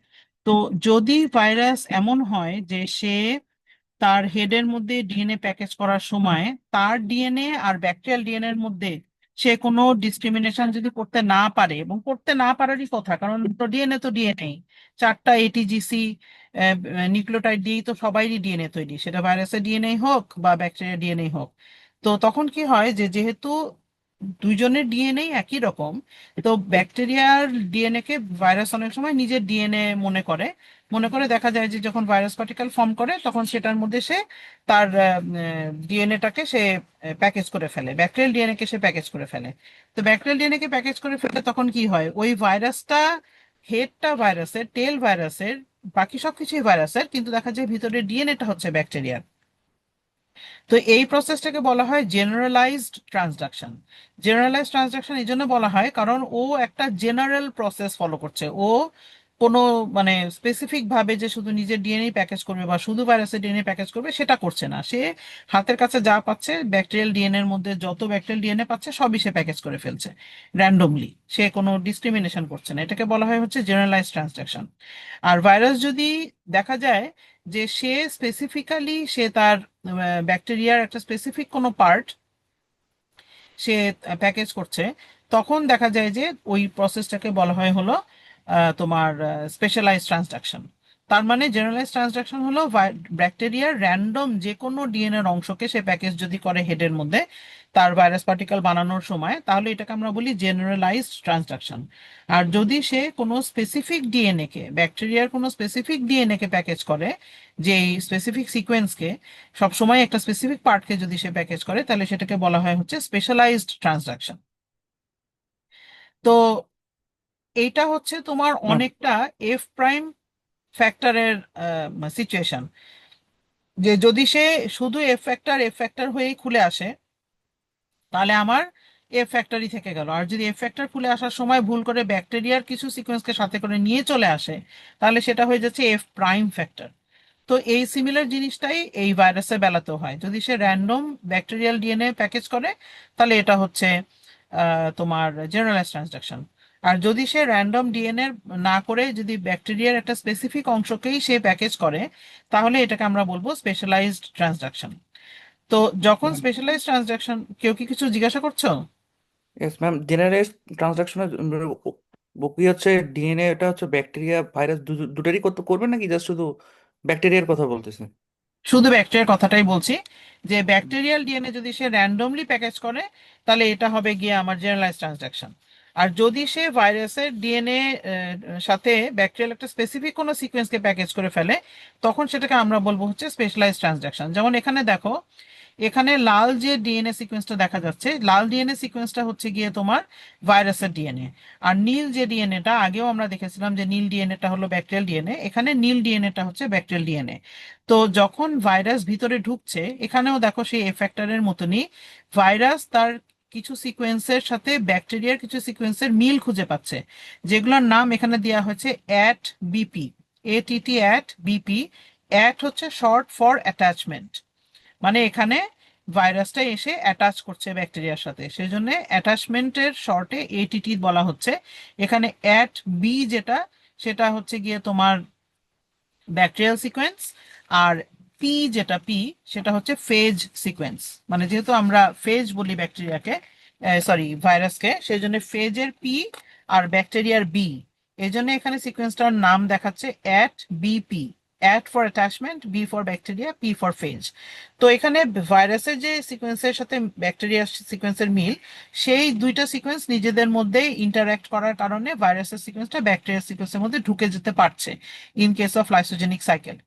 S1: তো যদি ভাইরাস এমন হয় যে সে তার হেডের মধ্যে ডিএনএ প্যাকেজ করার সময় তার ডিএনএ আর ব্যাকটেরিয়াল ডিএনএ এর মধ্যে সে কোনো ডিসক্রিমিনেশন যদি করতে না পারে, এবং করতে না পারারই কথা, কারণ তো ডিএনএ তো ডিএনএ, চারটা এটিজিসি নিউক্লিওটাইড দিয়েই তো সবারই ডিএনএ তৈরি, সেটা ভাইরাসের ডিএনএ হোক বা ব্যাকটেরিয়া ডিএনএ হোক। তো তখন কি হয় যে যেহেতু দুইজনের ডিএনএ একই রকম, তো ব্যাকটেরিয়ার ডিএনএ কে ভাইরাস অনেক সময় নিজের ডিএনএ মনে করে দেখা যায় যে যখন ভাইরাস পার্টিকেল ফর্ম করে তখন সেটার মধ্যে সে তার ডিএনএটাকে সে প্যাকেজ করে ফেলে, ব্যাকটেরিয়াল ডিএনএ কে সে প্যাকেজ করে ফেলে। তো ব্যাকটেরিয়াল ডিএনএ কে প্যাকেজ করে ফেলে তখন কি হয়, ওই ভাইরাসটা, হেডটা ভাইরাসের, টেল ভাইরাসের, বাকি সবকিছুই ভাইরাসের, কিন্তু দেখা যায় ভিতরে ডিএনএটা হচ্ছে ব্যাকটেরিয়ার। তো এই প্রসেসটাকে বলা হয় জেনারেলাইজড ট্রান্সডাকশন। জেনারেলাইজড ট্রান্সডাকশন এই জন্য বলা হয় কারণ ও একটা জেনারেল প্রসেস ফলো করছে। ও কোনো মানে স্পেসিফিক ভাবে যে শুধু নিজের ডিএনএ প্যাকেজ করবে বা শুধু ভাইরাসের ডিএনএ প্যাকেজ করবে সেটা করছে না। সে হাতের কাছে যা পাচ্ছে, ব্যাকটেরিয়াল ডিএনএ এর মধ্যে যত ব্যাকটেরিয়াল ডিএনএ পাচ্ছে সবই সে প্যাকেজ করে ফেলছে র্যান্ডমলি, সে কোনো ডিসক্রিমিনেশন করছে না। এটাকে বলা হয় হচ্ছে জেনারেলাইজড ট্রান্সডাকশন। আর ভাইরাস যদি দেখা যায় যে সে স্পেসিফিক্যালি সে তার ব্যাকটেরিয়ার একটা স্পেসিফিক কোনো পার্ট সে প্যাকেজ করছে, তখন দেখা যায় যে ওই প্রসেসটাকে বলা হয় হলো তোমার স্পেশালাইজ ট্রান্সডাকশন। তার মানে জেনারেলাইজ ট্রান্সডাকশন হলো ব্যাকটেরিয়ার র্যান্ডম যে কোনো ডিএনএর অংশকে সে প্যাকেজ যদি করে হেডের মধ্যে তার ভাইরাস পার্টিকেল বানানোর সময়, তাহলে এটাকে আমরা বলি জেনারেলাইজড ট্রান্সডাকশন। আর যদি সে কোনো স্পেসিফিক ডিএনএ কে, ব্যাকটেরিয়ার কোনো স্পেসিফিক ডিএনএ কে প্যাকেজ করে, যে স্পেসিফিক সিকোয়েন্সকে, সবসময় একটা স্পেসিফিক পার্টকে যদি সে প্যাকেজ করে, তাহলে সেটাকে বলা হয় হচ্ছে স্পেশালাইজড ট্রান্সডাকশন। তো এইটা হচ্ছে তোমার
S3: হুম।
S1: অনেকটা এফ প্রাইম ফ্যাক্টরের সিচুয়েশন, যে যদি সে শুধু এফ ফ্যাক্টর হয়েই খুলে আসে তাহলে আমার এফ ফ্যাক্টরই থেকে গেল। আর যদি এফ ফ্যাক্টর খুলে আসার সময় ভুল করে ব্যাকটেরিয়ার কিছু সিকোয়েন্সকে সাথে করে নিয়ে চলে আসে, তাহলে সেটা হয়ে যাচ্ছে এফ প্রাইম ফ্যাক্টর। তো এই সিমিলার জিনিসটাই এই ভাইরাসের বেলাতেও হয়। যদি সে র্যান্ডম ব্যাকটেরিয়াল ডিএনএ প্যাকেজ করে তাহলে এটা হচ্ছে তোমার জেনারেলাইজ ট্রান্সডাকশন। আর যদি সে র্যান্ডম ডিএনএ না করে যদি ব্যাকটেরিয়ার একটা স্পেসিফিক অংশকেই সে প্যাকেজ করে, তাহলে এটাকে আমরা বলবো স্পেশালাইজড ট্রান্সডাকশন। তো যখন স্পেশালাইজড ট্রান্সডাকশন, কেউ কি কিছু জিজ্ঞাসা করছো?
S3: ইয়েস ম্যাম, জেনারেলাইজ ট্রান্সডাকশনের কি হচ্ছে, ডিএনএ এটা হচ্ছে ব্যাকটেরিয়া ভাইরাস দুটারই করবে নাকি জাস্ট শুধু ব্যাকটেরিয়ার কথা বলতেছে?
S1: শুধু ব্যাকটেরিয়ার কথাটাই বলছি, যে ব্যাকটেরিয়াল ডিএনএ যদি সে র্যান্ডমলি প্যাকেজ করে তাহলে এটা হবে গিয়ে আমার জেনারেলাইজ ট্রান্সডাকশন। আর যদি সে ভাইরাসের ডিএনএ সাথে ব্যাকটেরিয়াল একটা স্পেসিফিক কোনো সিকোয়েন্সকে প্যাকেজ করে ফেলে, তখন সেটাকে আমরা বলবো হচ্ছে স্পেশালাইজ ট্রান্সডাকশন। যেমন এখানে দেখো, এখানে লাল যে ডিএনএ সিকোয়েন্সটা দেখা যাচ্ছে, লাল ডিএনএ সিকোয়েন্সটা হচ্ছে গিয়ে তোমার ভাইরাসের ডিএনএ। আর নীল যে ডিএনএটা, আগেও আমরা দেখেছিলাম যে নীল ডিএনএটা হলো ব্যাকটেরিয়াল ডিএনএ, এখানে নীল ডিএনএটা হচ্ছে ব্যাকটেরিয়াল ডিএনএ। তো যখন ভাইরাস ভিতরে ঢুকছে, এখানেও দেখো সেই এ ফ্যাক্টরের মতনই ভাইরাস তার কিছু সিকোয়েন্সের সাথে ব্যাকটেরিয়ার কিছু সিকোয়েন্সের মিল খুঁজে পাচ্ছে, যেগুলোর নাম এখানে দেওয়া হয়েছে at BP, ATT at BP. At হচ্ছে শর্ট ফর অ্যাটাচমেন্ট, মানে এখানে ভাইরাসটা এসে অ্যাটাচ করছে ব্যাকটেরিয়ার সাথে, সেই জন্য অ্যাটাচমেন্টের শর্টে এটিটি বলা হচ্ছে। এখানে অ্যাট বি যেটা, সেটা হচ্ছে গিয়ে তোমার ব্যাকটেরিয়াল সিকোয়েন্স। আর পি যেটা, পি সেটা হচ্ছে ফেজ সিকোয়েন্স, মানে যেহেতু আমরা ফেজ বলি ব্যাকটেরিয়াকে, সরি ভাইরাসকে, সেই জন্য ফেজের পি আর ব্যাকটেরিয়ার বি, এই জন্য এখানে সিকোয়েন্সটার নাম দেখাচ্ছে att BP, att for attachment, B for bacteria, P for phage. তো এখানে ভাইরাসের যে সিকোয়েন্সের সাথে ব্যাকটেরিয়ার সিকোয়েন্সের মিল, সেই দুইটা সিকোয়েন্স নিজেদের মধ্যে ইন্টারঅ্যাক্ট করার কারণে ভাইরাসের সিকোয়েন্সটা ব্যাকটেরিয়ার সিকোয়েন্সের মধ্যে ঢুকে যেতে পারছে in case of lysogenic cycle.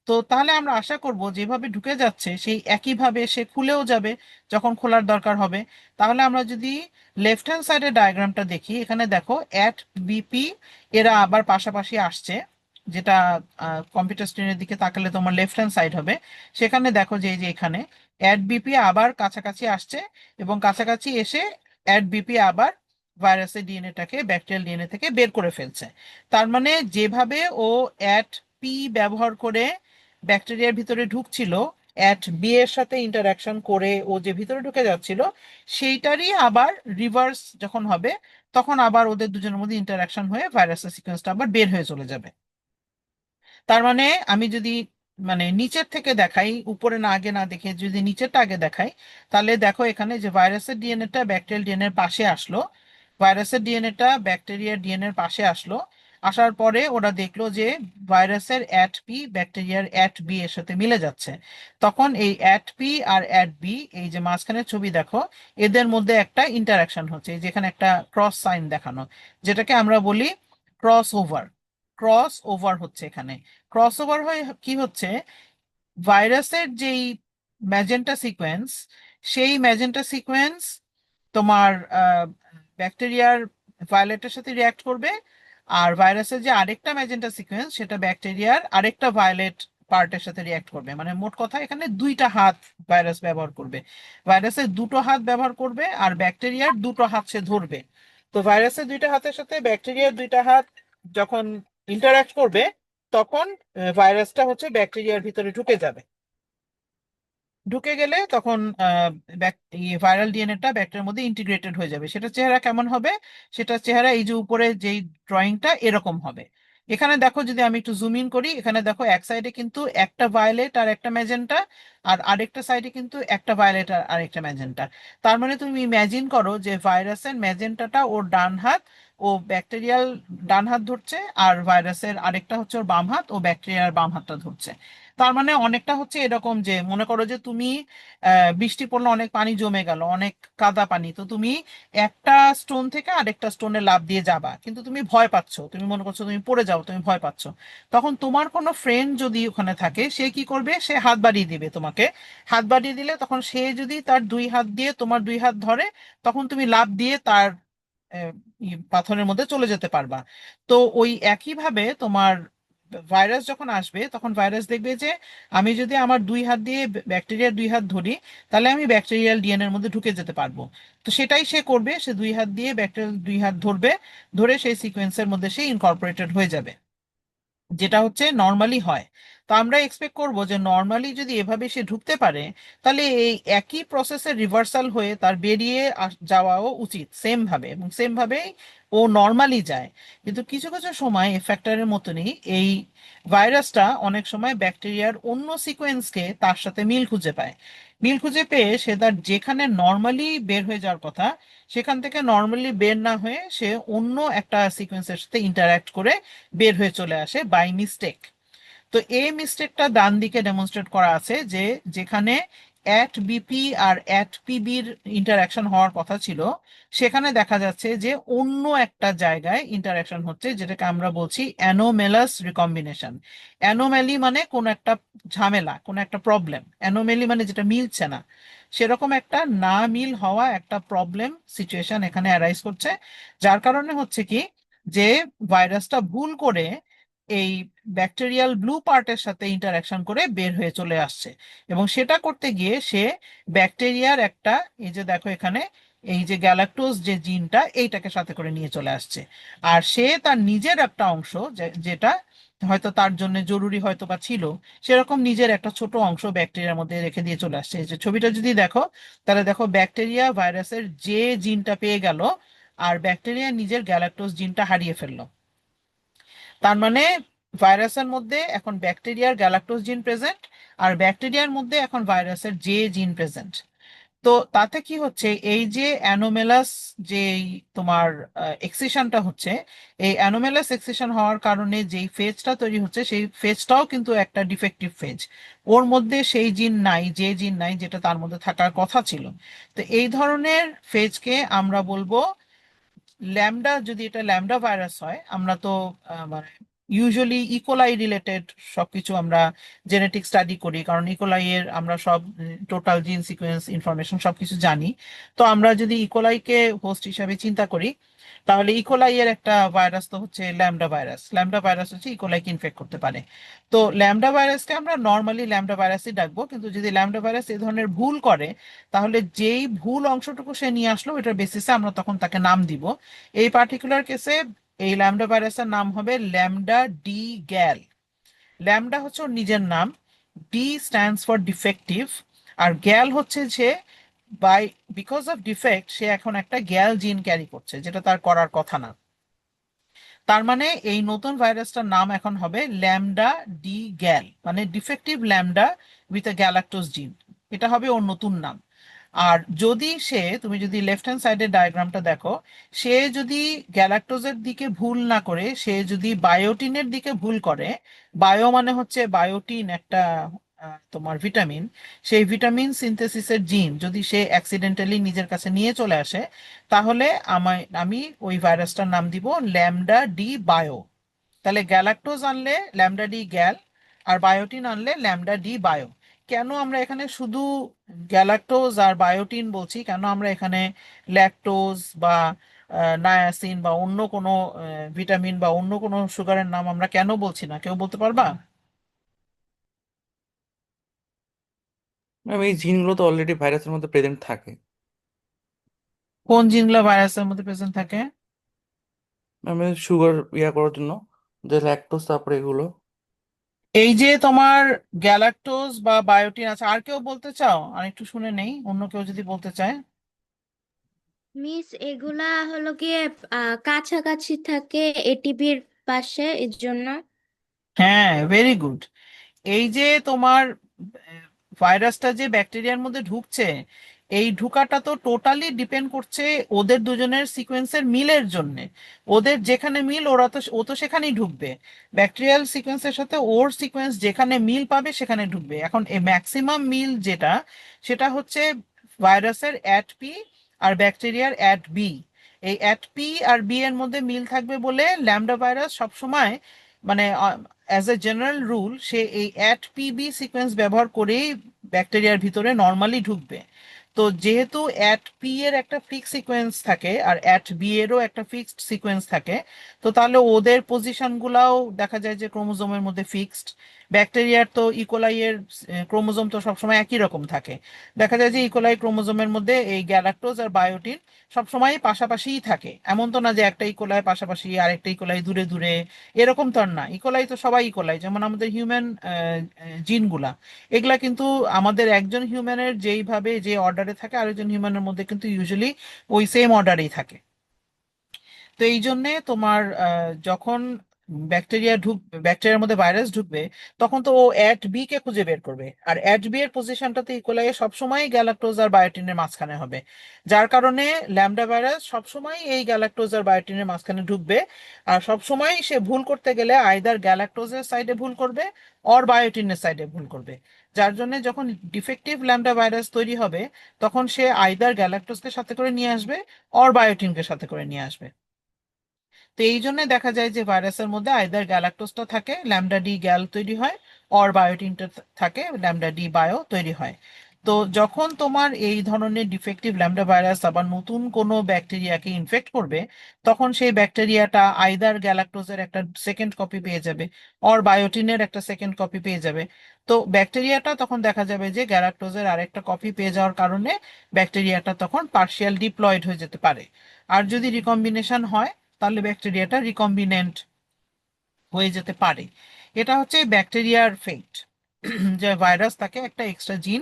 S1: তো তাহলে আমরা আশা করব যেভাবে ঢুকে যাচ্ছে সেই একইভাবে সে খুলেও যাবে যখন খোলার দরকার হবে। তাহলে আমরা যদি লেফট হ্যান্ড সাইডের ডায়াগ্রামটা দেখি, এখানে দেখো অ্যাট বিপি এরা আবার পাশাপাশি আসছে, যেটা কম্পিউটার স্ক্রিনের দিকে তাকালে তোমার লেফট হ্যান্ড সাইড হবে। সেখানে দেখো যে এই যে এখানে অ্যাট বিপি আবার কাছাকাছি আসছে, এবং কাছাকাছি এসে অ্যাট বিপি আবার ভাইরাসের ডিএনএটাকে ব্যাকটেরিয়াল ডিএনএ থেকে বের করে ফেলছে। তার মানে যেভাবে ও অ্যাট পি ব্যবহার করে ব্যাকটেরিয়ার ভিতরে ঢুকছিল, অ্যাট বি এর সাথে ইন্টারাকশন করে ও যে ভিতরে ঢুকে যাচ্ছিল, সেইটারই আবার রিভার্স যখন হবে, তখন আবার ওদের দুজনের মধ্যে ইন্টারাকশন হয়ে ভাইরাসের সিকোয়েন্সটা আবার বের হয়ে চলে যাবে। তার মানে আমি যদি মানে নিচের থেকে দেখাই, উপরে না আগে না দেখে যদি নিচেরটা আগে দেখাই, তাহলে দেখো এখানে যে ভাইরাসের ডিএনএটা ব্যাকটেরিয়াল ডিএনএর পাশে আসলো, ভাইরাসের ডিএনএটা ব্যাকটেরিয়ার ডিএনএর পাশে আসলো, আসার পরে ওরা দেখলো যে ভাইরাসের অ্যাট পি ব্যাকটেরিয়ার অ্যাট বি এর সাথে মিলে যাচ্ছে। তখন এই অ্যাট পি আর অ্যাট বি, এই যে মাঝখানের ছবি দেখো, এদের মধ্যে একটা ইন্টারাকশন হচ্ছে, এই যেখানে একটা ক্রস সাইন দেখানো, যেটাকে আমরা বলি ক্রস ওভার। ক্রস ওভার হচ্ছে এখানে। ক্রস ওভার হয়ে কি হচ্ছে, ভাইরাসের যেই ম্যাজেন্টা সিকোয়েন্স, সেই ম্যাজেন্টা সিকোয়েন্স তোমার ব্যাকটেরিয়ার ভায়োলেটের সাথে রিয়াক্ট করবে, আর ভাইরাসের যে আরেকটা ম্যাজেন্টা সিকোয়েন্স সেটা ব্যাকটেরিয়ার আরেকটা ভায়োলেট পার্টের সাথে রিয়াক্ট করবে। মানে মোট কথা এখানে দুইটা হাত ভাইরাস ব্যবহার করবে, ভাইরাসের দুটো হাত ব্যবহার করবে আর ব্যাকটেরিয়ার দুটো হাত সে ধরবে। তো ভাইরাসের দুইটা হাতের সাথে ব্যাকটেরিয়ার দুইটা হাত যখন ইন্টারাক্ট করবে, তখন ভাইরাসটা হচ্ছে ব্যাকটেরিয়ার ভিতরে ঢুকে যাবে। ঢুকে গেলে তখন ভাইরাল ডিএনএটা ব্যাকটেরিয়ার মধ্যে ইন্টিগ্রেটেড হয়ে যাবে। সেটা চেহারা কেমন হবে? সেটা চেহারা এই যে উপরে যেই ড্রয়িংটা এরকম হবে। এখানে দেখো, যদি আমি একটু জুম ইন করি, এখানে দেখো এক সাইডে কিন্তু একটা ভায়োলেট আর একটা ম্যাজেন্টা, আর আরেকটা সাইডে কিন্তু একটা ভায়োলেট আর আরেকটা ম্যাজেন্টা। তার মানে তুমি ইমাজিন করো যে ভাইরাসের ম্যাজেন্টাটা ওর ডান হাত, ও ব্যাকটেরিয়াল ডান হাত ধরছে, আর ভাইরাসের আরেকটা হচ্ছে ওর বাম হাত, ও ব্যাকটেরিয়ার বাম হাতটা ধরছে। তার মানে অনেকটা হচ্ছে এরকম যে মনে করো যে তুমি বৃষ্টি পড়লো, অনেক পানি জমে গেল, অনেক কাদা পানি, তো তুমি একটা স্টোন থেকে আরেকটা স্টোনে লাফ দিয়ে যাবা, কিন্তু তুমি ভয় পাচ্ছো, তুমি মনে করছো তুমি পড়ে যাও, তুমি ভয় পাচ্ছো। তখন তোমার কোনো ফ্রেন্ড যদি ওখানে থাকে, সে কি করবে? সে হাত বাড়িয়ে দিবে তোমাকে। হাত বাড়িয়ে দিলে তখন সে যদি তার দুই হাত দিয়ে তোমার দুই হাত ধরে, তখন তুমি লাফ দিয়ে তার পাথরের মধ্যে চলে যেতে পারবা। তো ওই একইভাবে তোমার ভাইরাস যখন আসবে, তখন ভাইরাস দেখবে যে আমি যদি আমার দুই হাত দিয়ে ব্যাকটেরিয়ার দুই হাত ধরি, তাহলে আমি ব্যাকটেরিয়াল ডিএনএ এর মধ্যে ঢুকে যেতে পারবো। তো সেটাই সে করবে, সে দুই হাত দিয়ে ব্যাকটেরিয়াল দুই হাত ধরবে, ধরে সেই সিকোয়েন্সের মধ্যে সে ইনকর্পোরেটেড হয়ে যাবে, যেটা হচ্ছে নর্মালি হয়। তো আমরা এক্সপেক্ট করব যে নর্মালি যদি এভাবে সে ঢুকতে পারে, তাহলে এই একই প্রসেসের রিভার্সাল হয়ে তার বেরিয়ে যাওয়াও উচিত সেম ভাবে, এবং সেম ভাবেই ও নর্মালি যায়। কিন্তু কিছু কিছু সময় এই ফ্যাক্টরের মতনই এই ভাইরাসটা অনেক সময় ব্যাকটেরিয়ার অন্য সিকোয়েন্সকে তার সাথে মিল খুঁজে পায়। মিল খুঁজে পেয়ে সে তার যেখানে নর্মালি বের হয়ে যাওয়ার কথা, সেখান থেকে নর্মালি বের না হয়ে সে অন্য একটা সিকোয়েন্সের সাথে ইন্টারঅ্যাক্ট করে বের হয়ে চলে আসে বাই মিস্টেক। তো এই মিস্টেকটা ডান দিকে ডেমনস্ট্রেট করা আছে, যে যেখানে অ্যাট বিপি আর অ্যাট পিবির ইন্টারাকশন হওয়ার কথা ছিল, সেখানে দেখা যাচ্ছে যে অন্য একটা জায়গায় ইন্টারাকশন হচ্ছে, যেটাকে আমরা বলছি অ্যানোমেলাস রিকম্বিনেশন। অ্যানোম্যালি মানে কোন একটা ঝামেলা, কোন একটা প্রবলেম। অ্যানোমেলি মানে যেটা মিলছে না, সেরকম একটা না মিল হওয়া একটা প্রবলেম সিচুয়েশন এখানে অ্যারাইজ করছে। যার কারণে হচ্ছে কি, যে ভাইরাসটা ভুল করে এই ব্যাকটেরিয়াল ব্লু পার্টের সাথে ইন্টারাকশন করে বের হয়ে চলে আসছে, এবং সেটা করতে গিয়ে সে ব্যাকটেরিয়ার একটা, এই যে দেখো এখানে, এই যে গ্যালাক্টোজ যে জিনটা, এইটাকে সাথে করে নিয়ে চলে আসছে। আর সে তার নিজের একটা অংশ, যেটা হয়তো তার জন্য জরুরি হয়তো বা ছিল, সেরকম নিজের একটা ছোট অংশ ব্যাকটেরিয়ার মধ্যে রেখে দিয়ে চলে আসছে। এই যে ছবিটা যদি দেখো, তাহলে দেখো ব্যাকটেরিয়া ভাইরাসের যে জিনটা পেয়ে গেল, আর ব্যাকটেরিয়া নিজের গ্যালাক্টোজ জিনটা হারিয়ে ফেললো। তার মানে ভাইরাসের মধ্যে এখন ব্যাকটেরিয়ার গ্যালাক্টোজ জিন প্রেজেন্ট, আর ব্যাকটেরিয়ার মধ্যে এখন ভাইরাসের যে জিন প্রেজেন্ট। তো তাতে কি হচ্ছে, এই যে অ্যানোমেলাস, যে তোমার এক্সিশনটা হচ্ছে, এই অ্যানোমেলাস এক্সিশন হওয়ার কারণে যেই ফেজটা তৈরি হচ্ছে, সেই ফেজটাও কিন্তু একটা ডিফেক্টিভ ফেজ। ওর মধ্যে সেই জিন নাই, যে জিন নাই যেটা তার মধ্যে থাকার কথা ছিল। তো এই ধরনের ফেজকে আমরা বলবো ল্যামডা। যদি এটা ল্যামডা ভাইরাস হয়, আমরা তো মানে ইউজুয়ালি ইকোলাই রিলেটেড সবকিছু আমরা জেনেটিক স্টাডি করি, কারণ ইকোলাই এর আমরা সব টোটাল জিন সিকোয়েন্স ইনফরমেশন সবকিছু জানি। তো আমরা যদি ইকোলাইকে হোস্ট হিসাবে চিন্তা করি, তাহলে ইকোলাই এর একটা ভাইরাস তো হচ্ছে ল্যামডা ভাইরাস। ল্যামডা ভাইরাস হচ্ছে ইকোলাইকে ইনফেক্ট করতে পারে। তো ল্যামডা ভাইরাসকে আমরা নর্মালি ল্যামডা ভাইরাসই ডাকবো, কিন্তু যদি ল্যামডা ভাইরাস এই ধরনের ভুল করে, তাহলে যেই ভুল অংশটুকু সে নিয়ে আসলো, এটার বেসিসে আমরা তখন তাকে নাম দিব। এই পার্টিকুলার কেসে এই ল্যামডা ভাইরাসের নাম হবে ল্যামডা ডি গ্যাল। ল্যামডা হচ্ছে ওর নিজের নাম, ডি স্ট্যান্ডস ফর ডিফেক্টিভ, আর গ্যাল হচ্ছে যে বাই বিকজ অফ ডিফেক্ট সে এখন একটা গ্যাল জিন ক্যারি করছে, যেটা তার করার কথা না। তার মানে এই নতুন ভাইরাসটার নাম এখন হবে ল্যামডা ডি গ্যাল, মানে defective lambda with a galactose জিন। এটা হবে ওর নতুন নাম। আর যদি সে, তুমি যদি লেফট হ্যান্ড সাইডের ডায়াগ্রামটা দেখো, সে যদি গ্যালাক্টোজের দিকে ভুল না করে সে যদি বায়োটিনের দিকে ভুল করে, বায়ো মানে হচ্ছে বায়োটিন, একটা তোমার ভিটামিন, সেই ভিটামিন সিনথেসিসের জিন যদি সে অ্যাক্সিডেন্টালি নিজের কাছে নিয়ে চলে আসে, তাহলে আমি ওই ভাইরাসটার নাম দিব ল্যামডা ডি বায়ো। তাহলে গ্যালাক্টোজ আনলে ল্যামডা ডি গ্যাল, আর বায়োটিন আনলে ল্যামডা ডি বায়ো। কেন আমরা এখানে শুধু গ্যালাক্টোজ আর বায়োটিন বলছি, কেন আমরা এখানে ল্যাকটোজ বা নায়াসিন বা অন্য কোনো ভিটামিন বা অন্য কোনো সুগারের নাম আমরা কেন বলছি না, কেউ বলতে পারবা?
S3: ম্যাম এই জিনগুলো তো অলরেডি ভাইরাসের মধ্যে প্রেজেন্ট থাকে।
S1: কোন জিনগুলো ভাইরাসের মধ্যে প্রেজেন্ট থাকে?
S3: ম্যাম সুগার করার জন্য যে ল্যাকটোজ, তারপরে এগুলো।
S1: এই যে তোমার গ্যালাক্টোজ বা বায়োটিন আছে, আর কেউ বলতে চাও? আর একটু শুনে নেই, অন্য কেউ যদি বলতে চায়।
S2: মিস এগুলা হলো গিয়ে কাছাকাছি থাকে এটিপির পাশে, এর জন্য।
S1: হ্যাঁ, ভেরি গুড। এই যে তোমার ভাইরাসটা যে ব্যাকটেরিয়ার মধ্যে ঢুকছে, এই ঢুকাটা তো টোটালি ডিপেন্ড করছে ওদের দুজনের সিকোয়েন্সের মিলের জন্য। ওদের যেখানে মিল ও তো সেখানেই ঢুকবে। ব্যাকটেরিয়াল সিকোয়েন্সের সাথে ওর সিকোয়েন্স যেখানে মিল পাবে সেখানে ঢুকবে। এখন এই ম্যাক্সিমাম মিল যেটা, সেটা হচ্ছে ভাইরাসের অ্যাট পি আর ব্যাকটেরিয়ার অ্যাট বি। এই অ্যাট পি আর বি এর মধ্যে মিল থাকবে বলে ল্যামডা ভাইরাস সবসময়, মানে অ্যাজ এ জেনারেল রুল, সে এই অ্যাট পিবি সিকোয়েন্স ব্যবহার করেই ব্যাকটেরিয়ার ভিতরে নর্মালি ঢুকবে। তো যেহেতু অ্যাট পি এর একটা ফিক্স সিকোয়েন্স থাকে আর অ্যাট বি এরও একটা ফিক্সড সিকোয়েন্স থাকে, তো তাহলে ওদের পজিশন গুলাও দেখা যায় যে ক্রোমোজোমের মধ্যে ফিক্সড। ব্যাকটেরিয়ার তো ইকোলাই এর ক্রোমোজোম তো সবসময় একই রকম থাকে। দেখা যায় যে ইকোলাই ক্রোমোজোমের মধ্যে এই গ্যালাক্টোজ আর বায়োটিন সবসময় পাশাপাশিই থাকে। এমন তো না যে একটা ইকোলাই পাশাপাশি আরেকটা ইকোলাই দূরে দূরে, এরকম তো আর না। ইকোলাই তো সবাই ইকোলাই, যেমন আমাদের হিউম্যান জিনগুলা, এগুলা কিন্তু আমাদের একজন হিউম্যানের যেইভাবে যে অর্ডারে থাকে আরেকজন হিউম্যানের মধ্যে কিন্তু ইউজুয়ালি ওই সেম অর্ডারেই থাকে। তো এই জন্যে তোমার যখন ব্যাকটেরিয়ার মধ্যে ভাইরাস ঢুকবে, তখন তো ও অ্যাট বি কে খুঁজে বের করবে, আর অ্যাট বি এর পজিশনটাতে ইকোলাই সবসময় গ্যালাক্টোজ আর বায়োটিনের মাঝখানে হবে। যার কারণে ল্যামডা ভাইরাস সবসময় এই গ্যালাক্টোজ আর বায়োটিনের মাঝখানে ঢুকবে। আর সবসময় সে ভুল করতে গেলে আইদার গ্যালাক্টোজের সাইডে ভুল করবে অর বায়োটিনের সাইডে ভুল করবে। যার জন্য যখন ডিফেক্টিভ ল্যামডা ভাইরাস তৈরি হবে, তখন সে আইদার গ্যালাক্টোজকে সাথে করে নিয়ে আসবে অর বায়োটিনকে সাথে করে নিয়ে আসবে। তো এই জন্য দেখা যায় যে ভাইরাসের মধ্যে আইদার গ্যালাক্টোজটা থাকে, ল্যামডা ডি গ্যাল তৈরি হয়, অর বায়োটিনটা থাকে, ল্যামডা ডি বায়ো তৈরি হয়। তো যখন তোমার এই ধরনের ডিফেক্টিভ ল্যামডা ভাইরাস আবার নতুন কোনো ব্যাকটেরিয়াকে ইনফেক্ট করবে, তখন সেই ব্যাকটেরিয়াটা আইদার গ্যালাক্টোজের একটা সেকেন্ড কপি পেয়ে যাবে অর বায়োটিনের একটা সেকেন্ড কপি পেয়ে যাবে। তো ব্যাকটেরিয়াটা তখন দেখা যাবে যে গ্যালাক্টোজের আরেকটা কপি পেয়ে যাওয়ার কারণে ব্যাকটেরিয়াটা তখন পার্শিয়াল ডিপ্লয়েড হয়ে যেতে পারে। আর যদি রিকম্বিনেশন হয়, তাহলে ব্যাকটেরিয়াটা রিকম্বিনেন্ট হয়ে যেতে পারে। এটা হচ্ছে ব্যাকটেরিয়ার ফেট, যে ভাইরাস তাকে একটা এক্সট্রা জিন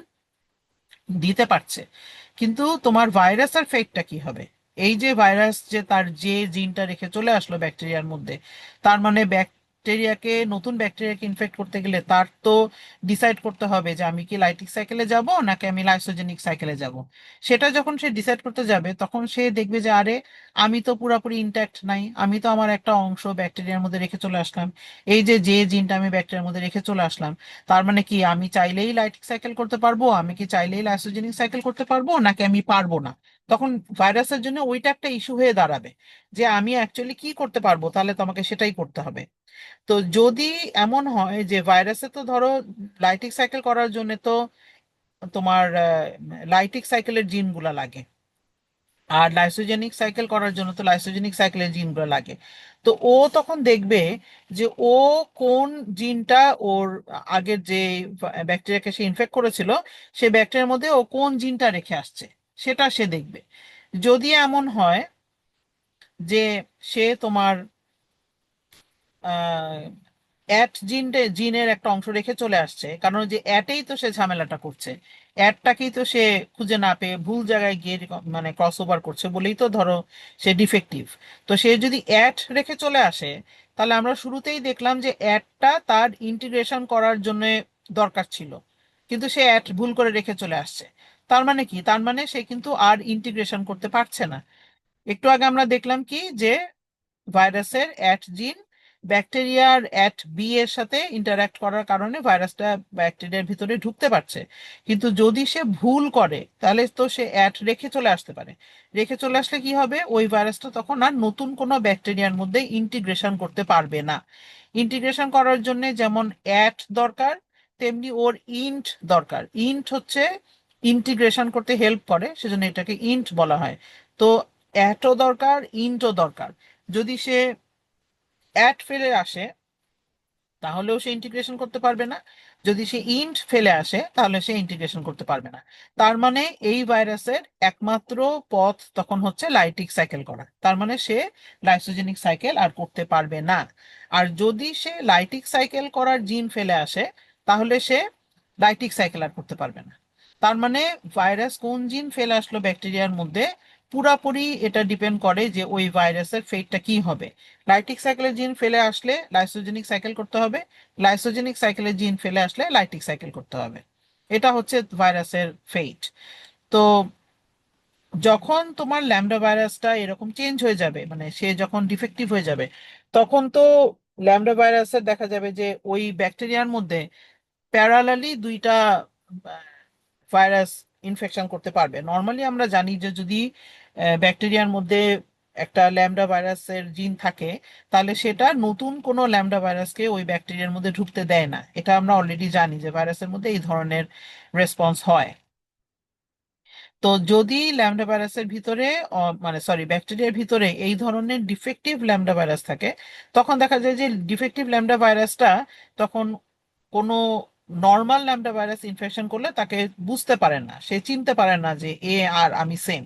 S1: দিতে পারছে। কিন্তু তোমার ভাইরাসের ফেটটা কি হবে? এই যে ভাইরাস যে তার যে জিনটা রেখে চলে আসলো ব্যাকটেরিয়ার মধ্যে, তার মানে নতুন ব্যাকটেরিয়াকে ইনফেক্ট করতে গেলে তার তো ডিসাইড করতে হবে যে আমি কি লাইটিক সাইকেলে যাব নাকি আমি লাইসোজেনিক সাইকেলে যাব। সেটা যখন সে ডিসাইড করতে যাবে, তখন সে দেখবে যে আরে, আমি তো পুরোপুরি ইনট্যাক্ট নাই, আমি তো আমার একটা অংশ ব্যাকটেরিয়ার মধ্যে রেখে চলে আসলাম। এই যে যে জিনটা আমি ব্যাকটেরিয়ার মধ্যে রেখে চলে আসলাম, তার মানে কি আমি চাইলেই লাইটিক সাইকেল করতে পারবো, আমি কি চাইলেই লাইসোজেনিক সাইকেল করতে পারবো নাকি আমি পারবো না? তখন ভাইরাসের জন্য ওইটা একটা ইস্যু হয়ে দাঁড়াবে যে আমি অ্যাকচুয়ালি কি করতে পারবো, তাহলে তোমাকে সেটাই করতে হবে। তো যদি এমন হয় যে ভাইরাসে তো ধরো লাইটিক সাইকেল করার জন্য তো তোমার লাইটিক সাইকেলের জিনগুলা লাগে, আর লাইসোজেনিক সাইকেল করার জন্য তো লাইসোজেনিক সাইকেলের জিনগুলো লাগে। তো ও তখন দেখবে যে ও কোন জিনটা ওর আগের যে ব্যাকটেরিয়াকে সে ইনফেক্ট করেছিল, সে ব্যাকটেরিয়ার মধ্যে ও কোন জিনটা রেখে আসছে, সেটা সে দেখবে। যদি এমন হয় যে সে তোমার অ্যাট জিনের একটা অংশ রেখে চলে আসছে, কারণ যে অ্যাটেই তো সে ঝামেলাটা করছে, অ্যাডটাকেই তো সে খুঁজে না পেয়ে ভুল জায়গায় গিয়ে মানে ক্রস ওভার করছে বলেই তো ধরো সে ডিফেক্টিভ। তো সে যদি অ্যাড রেখে চলে আসে, তাহলে আমরা শুরুতেই দেখলাম যে অ্যাডটা তার ইন্টিগ্রেশন করার জন্য দরকার ছিল, কিন্তু সে অ্যাড ভুল করে রেখে চলে আসছে। তার মানে কি? তার মানে সে কিন্তু আর ইন্টিগ্রেশন করতে পারছে না। একটু আগে আমরা দেখলাম কি যে ভাইরাসের অ্যাট জিন ব্যাকটেরিয়ার অ্যাট বি এর সাথে ইন্টারঅ্যাক্ট করার কারণে ভাইরাসটা ব্যাকটেরিয়ার ভিতরে ঢুকতে পারছে। কিন্তু যদি সে ভুল করে তাহলে তো সে অ্যাট রেখে চলে আসতে পারে। রেখে চলে আসলে কি হবে? ওই ভাইরাসটা তখন আর নতুন কোনো ব্যাকটেরিয়ার মধ্যে ইন্টিগ্রেশন করতে পারবে না। ইন্টিগ্রেশন করার জন্য যেমন অ্যাট দরকার, তেমনি ওর ইন্ট দরকার। ইন্ট হচ্ছে ইন্টিগ্রেশন করতে হেল্প করে, সেজন্য এটাকে ইন্ট বলা হয়। তো অ্যাটও দরকার, ইন্টও দরকার। যদি সে অ্যাট ফেলে আসে তাহলেও সে ইন্টিগ্রেশন করতে পারবে না, যদি সে ইন্ট ফেলে আসে তাহলে সে ইন্টিগ্রেশন করতে পারবে না। তার মানে এই ভাইরাসের একমাত্র পথ তখন হচ্ছে লাইটিক সাইকেল করা, তার মানে সে লাইসোজেনিক সাইকেল আর করতে পারবে না। আর যদি সে লাইটিক সাইকেল করার জিন ফেলে আসে তাহলে সে লাইটিক সাইকেল আর করতে পারবে না। তার মানে ভাইরাস কোন জিন ফেলে আসলো ব্যাকটেরিয়ার মধ্যে, পুরাপুরি এটা ডিপেন্ড করে যে ওই ভাইরাসের ফেটটা কি হবে। লাইটিক সাইকেলের জিন ফেলে আসলে লাইসোজেনিক সাইকেল করতে হবে, লাইসোজেনিক সাইকেলের জিন ফেলে আসলে লাইটিক সাইকেল করতে হবে। এটা হচ্ছে ভাইরাসের ফেট। তো যখন তোমার ল্যামডা ভাইরাসটা এরকম চেঞ্জ হয়ে যাবে, মানে সে যখন ডিফেক্টিভ হয়ে যাবে, তখন তো ল্যামডা ভাইরাসের দেখা যাবে যে ওই ব্যাকটেরিয়ার মধ্যে প্যারালালি দুইটা ভাইরাস ইনফেকশন করতে পারবে। নর্মালি আমরা জানি যে যদি ব্যাকটেরিয়ার মধ্যে একটা ল্যামডা ভাইরাসের জিন থাকে, তাহলে সেটা নতুন কোনো ল্যামডা ভাইরাসকে ওই ব্যাকটেরিয়ার মধ্যে ঢুকতে দেয় না। এটা আমরা অলরেডি জানি যে ভাইরাসের মধ্যে এই ধরনের রেসপন্স হয়। তো যদি ল্যামডা ভাইরাসের ভিতরে মানে সরি ব্যাকটেরিয়ার ভিতরে এই ধরনের ডিফেক্টিভ ল্যামডা ভাইরাস থাকে, তখন দেখা যায় যে ডিফেক্টিভ ল্যামডা ভাইরাসটা তখন কোনো নর্মাল ল্যামডা ভাইরাস ইনফেকশন করলে তাকে বুঝতে পারে না, সে চিনতে পারে না যে এ আর আমি সেম।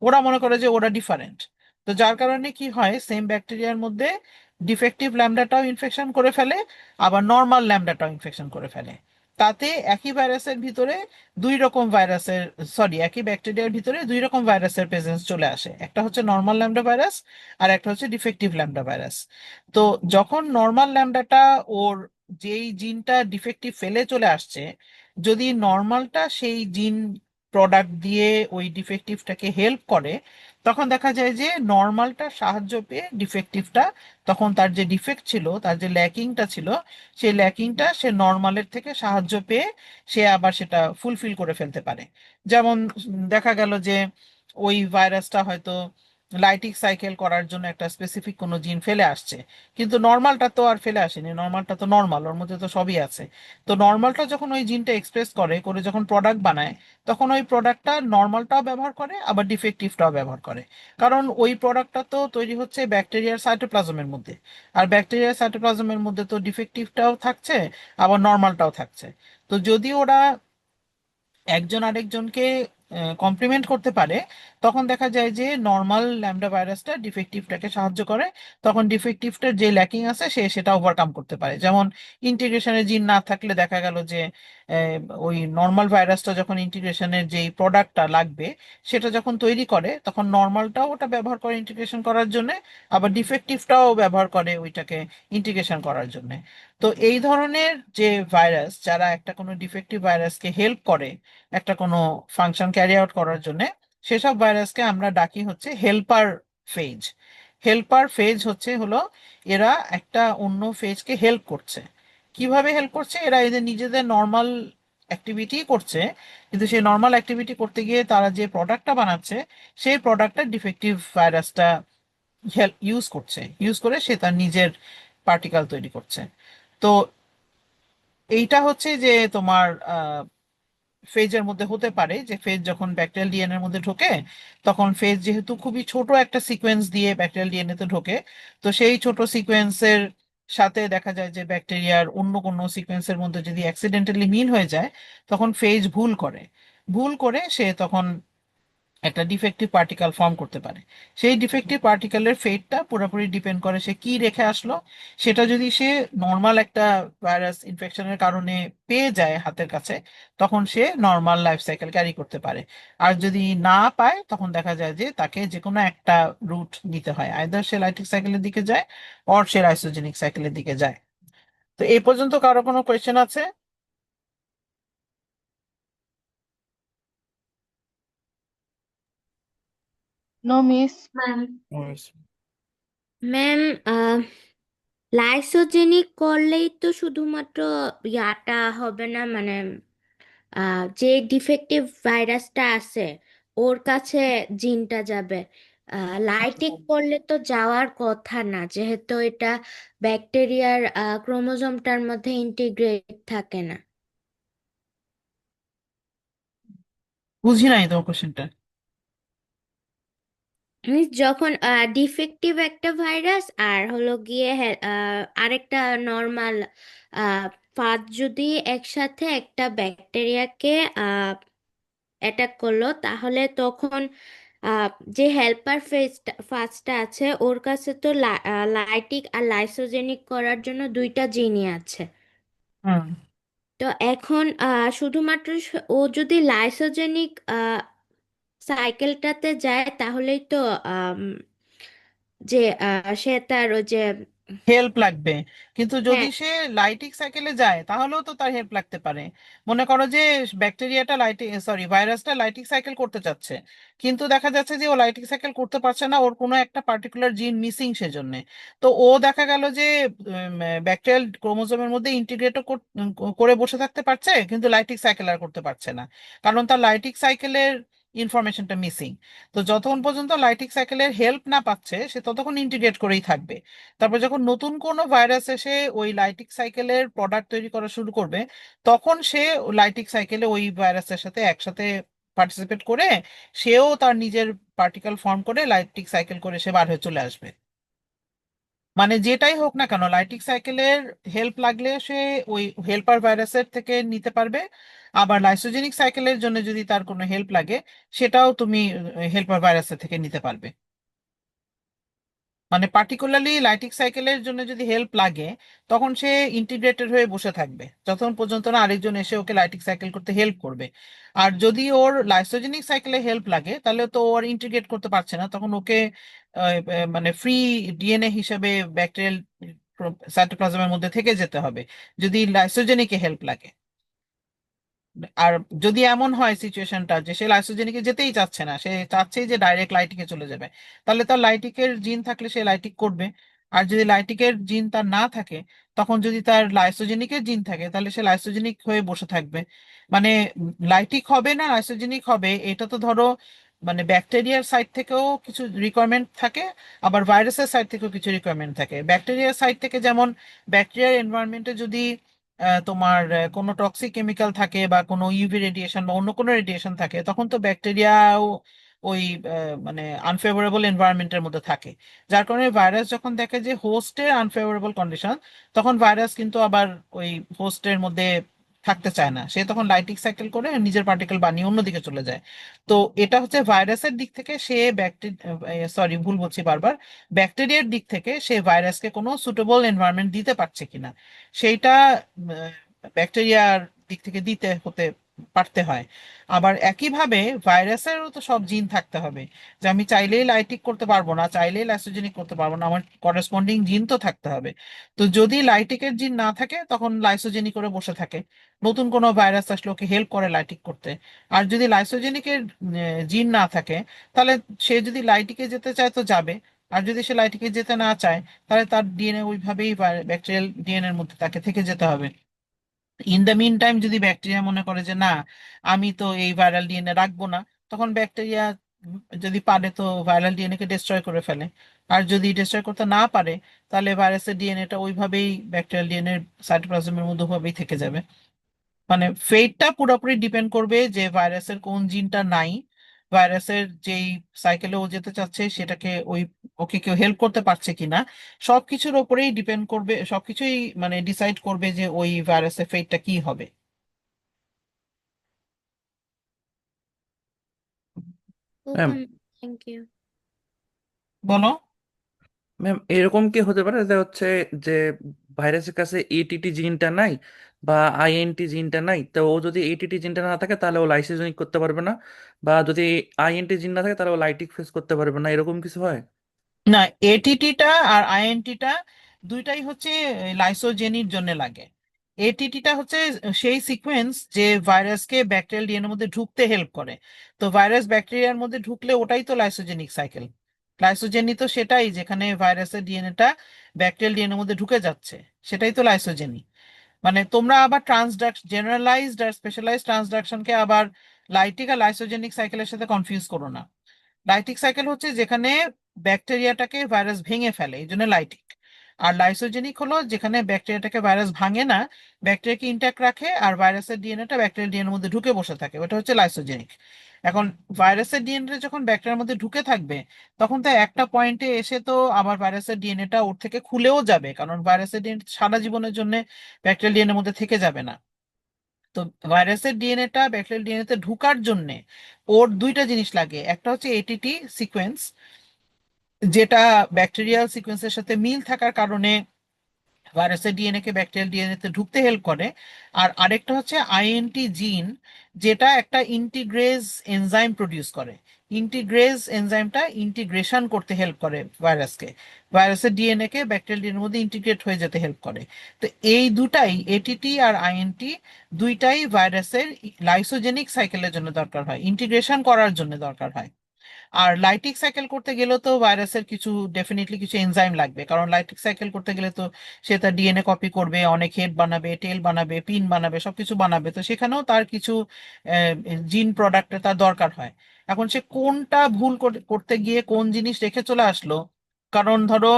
S1: ওরা মনে করে যে ওরা ডিফারেন্ট। তো যার কারণে কি হয়, সেম ব্যাকটেরিয়ার মধ্যে ডিফেক্টিভ ল্যামডাটাও ইনফেকশন করে ফেলে, আবার নর্মাল ল্যামডাটাও ইনফেকশন করে ফেলে। তাতে একই ভাইরাসের ভিতরে দুই রকম ভাইরাসের, সরি একই ব্যাকটেরিয়ার ভিতরে দুই রকম ভাইরাসের প্রেজেন্স চলে আসে। একটা হচ্ছে নর্মাল ল্যামডা ভাইরাস, আর একটা হচ্ছে ডিফেক্টিভ ল্যামডা ভাইরাস। তো যখন নর্মাল ল্যামডাটা ওর যেই জিনটা ডিফেক্টিভ ফেলে চলে আসছে, যদি নর্মালটা সেই জিন প্রোডাক্ট দিয়ে ওই ডিফেক্টিভটাকে হেল্প করে, তখন দেখা যায় যে নর্মালটা সাহায্য পেয়ে ডিফেক্টিভটা, তখন তার যে ডিফেক্ট ছিল, তার যে ল্যাকিংটা ছিল, সেই ল্যাকিংটা সে নর্মালের থেকে সাহায্য পেয়ে সে আবার সেটা ফুলফিল করে ফেলতে পারে। যেমন দেখা গেল যে ওই ভাইরাসটা হয়তো লাইটিক সাইকেল করার জন্য একটা স্পেসিফিক কোনো জিন ফেলে আসছে, কিন্তু নর্মালটা তো আর ফেলে আসেনি, নর্মালটা তো নর্মাল, ওর মধ্যে তো সবই আছে। তো নর্মালটা যখন ওই জিনটা এক্সপ্রেস করে করে যখন প্রোডাক্ট বানায়, তখন ওই প্রোডাক্টটা নর্মালটাও ব্যবহার করে আবার ডিফেক্টিভটাও ব্যবহার করে। কারণ ওই প্রোডাক্টটা তো তৈরি হচ্ছে ব্যাকটেরিয়ার সাইটোপ্লাজমের মধ্যে, আর ব্যাকটেরিয়ার সাইটোপ্লাজমের মধ্যে তো ডিফেক্টিভটাও থাকছে আবার নর্মালটাও থাকছে। তো যদি ওরা একজন আরেকজনকে কমপ্লিমেন্ট করতে পারে, তখন দেখা যায় যে নর্মাল ল্যামডা ভাইরাসটা ডিফেক্টিভটাকে সাহায্য করে, তখন ডিফেক্টিভটার যে ল্যাকিং আছে সে সেটা ওভারকাম করতে পারে। যেমন ইন্টিগ্রেশনের জিন না থাকলে দেখা গেল যে আহ, ওই নর্মাল ভাইরাসটা যখন ইন্টিগ্রেশনের যেই প্রোডাক্টটা লাগবে সেটা যখন তৈরি করে, তখন নর্মালটাও ওটা ব্যবহার করে ইন্টিগ্রেশন করার জন্য, আবার ডিফেক্টিভটাও ব্যবহার করে ওইটাকে ইন্টিগ্রেশন করার জন্য। তো এই ধরনের যে ভাইরাস যারা একটা কোনো ডিফেক্টিভ ভাইরাসকে হেল্প করে একটা কোনো ফাংশন ক্যারি আউট করার জন্য, সেসব ভাইরাসকে আমরা ডাকি হচ্ছে হেল্পার ফেজ। হেল্পার ফেজ হলো এরা একটা অন্য ফেজকে হেল্প করছে। কিভাবে হেল্প করছে? এরা এদের নিজেদের নর্মাল অ্যাক্টিভিটি করছে, কিন্তু সেই নর্মাল অ্যাক্টিভিটি করতে গিয়ে তারা যে প্রোডাক্টটা বানাচ্ছে সেই প্রোডাক্টটা ডিফেক্টিভ ভাইরাসটা হেল্প ইউজ করে সে তার নিজের পার্টিকেল তৈরি করছে। তো এইটা হচ্ছে যে তোমার ফেজের মধ্যে হতে পারে যে ফেজ যখন ব্যাকটেরিয়াল ডিএনএ এর মধ্যে ঢোকে, তখন ফেজ যেহেতু খুবই ছোট একটা সিকোয়েন্স দিয়ে ব্যাকটেরিয়াল ডিএনএ তে ঢোকে, তো সেই ছোট সিকোয়েন্সের সাথে দেখা যায় যে ব্যাকটেরিয়ার অন্য কোনো সিকোয়েন্সের মধ্যে যদি অ্যাক্সিডেন্টালি মিল হয়ে যায়, তখন ফেজ ভুল করে সে তখন একটা ডিফেক্টিভ পার্টিকেল ফর্ম করতে পারে। সেই ডিফেক্টিভ পার্টিকেলের ফেটটা পুরোপুরি ডিপেন্ড করে সে কি রেখে আসলো। সেটা যদি সে নর্মাল একটা ভাইরাস ইনফেকশনের কারণে পেয়ে যায় হাতের কাছে, তখন সে নর্মাল লাইফ সাইকেল ক্যারি করতে পারে। আর যদি না পায়, তখন দেখা যায় যে তাকে যে কোনো একটা রুট নিতে হয়, আইদার সে লাইটিক সাইকেলের দিকে যায় অর সে লাইসোজেনিক সাইকেলের দিকে যায়। তো এই পর্যন্ত কারো কোনো কোয়েশ্চেন আছে?
S4: No miss.
S2: Ma'am
S3: Yes.
S2: Ma'am lysogenic করলেই তো শুধুমাত্র ইয়াটা হবে না, মানে যে ডিফেক্টিভ ভাইরাসটা আছে ওর কাছে জিনটা যাবে। লাইটিক করলে তো যাওয়ার কথা না, যেহেতু এটা ব্যাকটেরিয়ার ক্রোমোজোমটার মধ্যে ইন্টিগ্রেট থাকে না।
S1: বুঝি নাই তোমার কোশ্চেনটা।
S2: যখন ডিফেক্টিভ একটা ভাইরাস আর হলো গিয়ে আরেকটা নর্মাল ফাঁদ যদি একসাথে একটা ব্যাকটেরিয়াকে অ্যাটাক করলো, তাহলে তখন আহ, যে হেল্পার ফাজটা আছে ওর কাছে তো লাইটিক আর লাইসোজেনিক করার জন্য দুইটা জিনই আছে।
S1: হুম।
S2: তো এখন শুধুমাত্র ও যদি লাইসোজেনিক সাইকেলটাতে যায় তাহলেই তো যে সে তার ওই যে
S1: হেল্প লাগবে। কিন্তু যদি
S2: হ্যাঁ
S1: সে লাইটিক সাইকেলে যায়, তাহলেও তো তার হেল্প লাগতে পারে। মনে করো যে ব্যাকটেরিয়াটা লাইটিক, সরি, ভাইরাসটা লাইটিক সাইকেল করতে চাচ্ছে, কিন্তু দেখা যাচ্ছে যে ও লাইটিক সাইকেল করতে পারছে না, ওর কোনো একটা পার্টিকুলার জিন মিসিং সেজন্য। তো ও দেখা গেল যে ব্যাকটেরিয়াল ক্রোমোজোমের মধ্যে ইন্টিগ্রেট করে বসে থাকতে পারছে, কিন্তু লাইটিক সাইকেল আর করতে পারছে না, কারণ তার লাইটিক সাইকেলের ইনফরমেশনটা মিসিং। তো যতক্ষণ পর্যন্ত লাইটিক সাইকেলের হেল্প না পাচ্ছে, সে ততক্ষণ ইন্টিগ্রেট করেই থাকবে। তারপর যখন নতুন কোনো ভাইরাস এসে ওই লাইটিক সাইকেলের প্রোডাক্ট তৈরি করা শুরু করবে, তখন সে লাইটিক সাইকেলে ওই ভাইরাসের সাথে একসাথে পার্টিসিপেট করে সেও তার নিজের পার্টিকেল ফর্ম করে লাইটিক সাইকেল করে সে বার হয়ে চলে আসবে। মানে যেটাই হোক না কেন, লাইটিক সাইকেলের হেল্প লাগলে সে ওই হেল্পার ভাইরাসের থেকে নিতে পারবে। আবার লাইসোজেনিক সাইকেলের জন্য যদি তার কোনো হেল্প লাগে, সেটাও তুমি হেল্পার ভাইরাসের থেকে নিতে পারবে। মানে পার্টিকুলারলি লাইটিক সাইকেলের জন্য যদি হেল্প লাগে, তখন সে ইন্টিগ্রেটেড হয়ে বসে থাকবে যতক্ষণ পর্যন্ত না আরেকজন এসে ওকে লাইটিক সাইকেল করতে হেল্প করবে। আর যদি ওর লাইসোজেনিক সাইকেলে হেল্প লাগে, তাহলে তো ওর ইন্টিগ্রেট করতে পারছে না, তখন ওকে মানে ফ্রি ডিএনএ হিসেবে ব্যাকটেরিয়াল সাইটোপ্লাজমের মধ্যে থেকে যেতে হবে যদি লাইসোজেনিকে হেল্প লাগে। আর যদি এমন হয় সিচুয়েশনটা যে সে লাইসোজেনিকে যেতেই চাচ্ছে না, সে চাচ্ছেই যে ডাইরেক্ট লাইটিকে চলে যাবে, তাহলে তার লাইটিকের জিন থাকলে সে লাইটিক করবে। আর যদি লাইটিকের জিন তার না থাকে, তখন যদি তার লাইসোজেনিকের জিন থাকে, তাহলে সে লাইসোজেনিক হয়ে বসে থাকবে। মানে লাইটিক হবে না লাইসোজেনিক হবে, এটা তো ধরো মানে ব্যাকটেরিয়ার সাইড থেকেও কিছু রিকোয়ারমেন্ট থাকে, আবার ভাইরাসের সাইড থেকেও কিছু রিকোয়ারমেন্ট থাকে। ব্যাকটেরিয়ার সাইড থেকে যেমন ব্যাকটেরিয়ার এনভায়রনমেন্টে যদি তোমার কোনো টক্সিক কেমিক্যাল থাকে বা কোনো ইউভি রেডিয়েশন বা অন্য কোনো রেডিয়েশন থাকে, তখন তো ব্যাকটেরিয়াও ওই মানে আনফেভারেবল এনভায়রনমেন্টের মধ্যে থাকে। যার কারণে ভাইরাস যখন দেখে যে হোস্টের আনফেভারেবল কন্ডিশন, তখন ভাইরাস কিন্তু আবার ওই হোস্টের মধ্যে থাকতে চায় না, সে তখন লাইটিক সাইকেল করে নিজের পার্টিকেল বানিয়ে অন্যদিকে চলে যায়। তো এটা হচ্ছে ভাইরাসের দিক থেকে সে ব্যাকটেরিয়া, সরি ভুল বলছি বারবার, ব্যাকটেরিয়ার দিক থেকে সে ভাইরাসকে কোনো সুটেবল এনভায়রনমেন্ট দিতে পারছে কিনা, সেইটা ব্যাকটেরিয়ার দিক থেকে দিতে হতে পারতে হয়। আবার একইভাবে ভাইরাসেরও তো সব জিন থাকতে হবে, যে আমি চাইলেই লাইটিক করতে পারবো না, চাইলেই লাইসোজেনিক করতে পারবো না, আমার করেসপন্ডিং জিন তো থাকতে হবে। তো যদি লাইটিকের জিন না থাকে, তখন লাইসোজেনিক করে বসে থাকে, নতুন কোনো ভাইরাস আসলে ওকে হেল্প করে লাইটিক করতে। আর যদি লাইসোজেনিকের জিন না থাকে, তাহলে সে যদি লাইটিকে যেতে চায় তো যাবে। আর যদি সে লাইটিকে যেতে না চায়, তাহলে তার ডিএনএ ওইভাবেই ব্যাকটেরিয়াল ডিএনএ এর মধ্যে তাকে থেকে যেতে হবে। ইন দ্য মিন টাইম যদি ব্যাকটেরিয়া মনে করে যে না, আমি তো এই ভাইরাল ডিএনএ রাখবো না, তখন ব্যাকটেরিয়া যদি পারে তো ভাইরাল ডিএনএ কে ডিস্ট্রয় করে ফেলে। আর যদি ডিস্ট্রয় করতে না পারে, তাহলে ভাইরাসের ডিএনএটা ওইভাবেই ব্যাকটেরিয়াল ডিএনএ সাইটোপ্লাজমের মধ্যে ওইভাবেই থেকে যাবে। মানে ফেটটা পুরোপুরি ডিপেন্ড করবে যে ভাইরাসের কোন জিনটা নাই, ভাইরাসের যেই সাইকেলে ও যেতে চাচ্ছে সেটাকে ওই ওকে কেউ হেল্প করতে পারছে কিনা, সবকিছুর ওপরেই ডিপেন্ড করবে, সবকিছুই মানে ডিসাইড করবে যে ওই ভাইরাসের ফেটটা কি হবে।
S3: Ma'am
S2: thank you.
S1: বলো।
S3: ম্যাম এরকম কি হতে পারে যে হচ্ছে যে ভাইরাসের কাছে এটিটি জিনটা নাই বা আইএনটি জিনটা নাই, তো ও যদি এটিটি জিনটা না থাকে তাহলে ও লাইসোজেনিক করতে পারবে না, বা যদি আইএনটি জিন না থাকে তাহলে ও লাইটিক ফেস করতে পারবে না, এরকম কিছু হয়?
S1: না, এটিটিটা আর আইএনটিটা দুইটাই হচ্ছে লাইসোজেনির জন্য লাগে। এটিটিটা হচ্ছে সেই সিকোয়েন্স যে ভাইরাসকে ব্যাকটেরিয়াল ডিএনএর মধ্যে ঢুকতে হেল্প করে। তো ভাইরাস ব্যাকটেরিয়ার মধ্যে ঢুকলে ওটাই তো লাইসোজেনিক সাইকেল। লাইসোজেনি তো সেটাই, যেখানে ভাইরাসের ডিএনএটা ব্যাকটেরিয়াল ডিএনএর মধ্যে ঢুকে যাচ্ছে, সেটাই তো লাইসোজেনি। মানে তোমরা আবার ট্রান্সডাকশন, জেনারেলাইজড আর স্পেশালাইজড ট্রান্সডাকশনকে আবার লাইটিক আর লাইসোজেনিক সাইকেলের সাথে কনফিউজ করো না। লাইটিক সাইকেল হচ্ছে যেখানে ব্যাকটেরিয়াটাকে ভাইরাস ভেঙে ফেলে, এই জন্য লাইটিক। আর লাইসোজেনিক হলো যেখানে ব্যাকটেরিয়াটাকে ভাইরাস ভাঙে না, ব্যাকটেরিয়াকে ইন্ট্যাক্ট রাখে আর ভাইরাসের ডিএনএটা ব্যাকটেরিয়াল ডিএনএর মধ্যে ঢুকে বসে থাকে, ওটা হচ্ছে লাইসোজেনিক। এখন ভাইরাসের ডিএনএ যখন ব্যাকটেরিয়ার মধ্যে ঢুকে থাকবে, তখন তো একটা পয়েন্টে এসে তো আবার ভাইরাসের ডিএনএটা ওর থেকে খুলেও যাবে, কারণ ভাইরাসের ডিএনএ সারা জীবনের জন্য ব্যাকটেরিয়াল ডিএনএর মধ্যে থেকে যাবে না। তো ভাইরাসের ডিএনএটা ব্যাকটেরিয়াল ডিএনএ তে ঢুকার জন্য ওর দুইটা জিনিস লাগে। একটা হচ্ছে এটিটি সিকোয়েন্স, যেটা ব্যাকটেরিয়াল সিকোয়েন্সের সাথে মিল থাকার কারণে ভাইরাসের ডিএনএ কে ব্যাকটেরিয়াল ডিএনএ তে ঢুকতে হেল্প করে। আর আরেকটা হচ্ছে আইএনটি জিন, যেটা একটা ইন্টিগ্রেজ এনজাইম প্রডিউস করে। ইন্টিগ্রেজ এনজাইমটা ইন্টিগ্রেশন করতে হেল্প করে ভাইরাসকে, ভাইরাসের ডিএনএ কে ব্যাকটেরিয়াল ডিএনএর মধ্যে ইন্টিগ্রেট হয়ে যেতে হেল্প করে। তো এই দুটাই, এটিটি আর আইএনটি, দুইটাই ভাইরাসের লাইসোজেনিক সাইকেলের জন্য দরকার হয়, ইন্টিগ্রেশন করার জন্য দরকার হয়। আর লাইটিক সাইকেল করতে গেলেও তো ভাইরাসের কিছু ডেফিনেটলি কিছু এনজাইম লাগবে, কারণ লাইটিক সাইকেল করতে গেলে তো সে তার ডিএনএ কপি করবে, অনেক হেড বানাবে, টেল বানাবে, পিন বানাবে, সবকিছু বানাবে, তো সেখানেও তার কিছু জিন প্রোডাক্টে তার দরকার হয়। এখন সে কোনটা ভুল করতে গিয়ে কোন জিনিস রেখে চলে আসলো, কারণ ধরো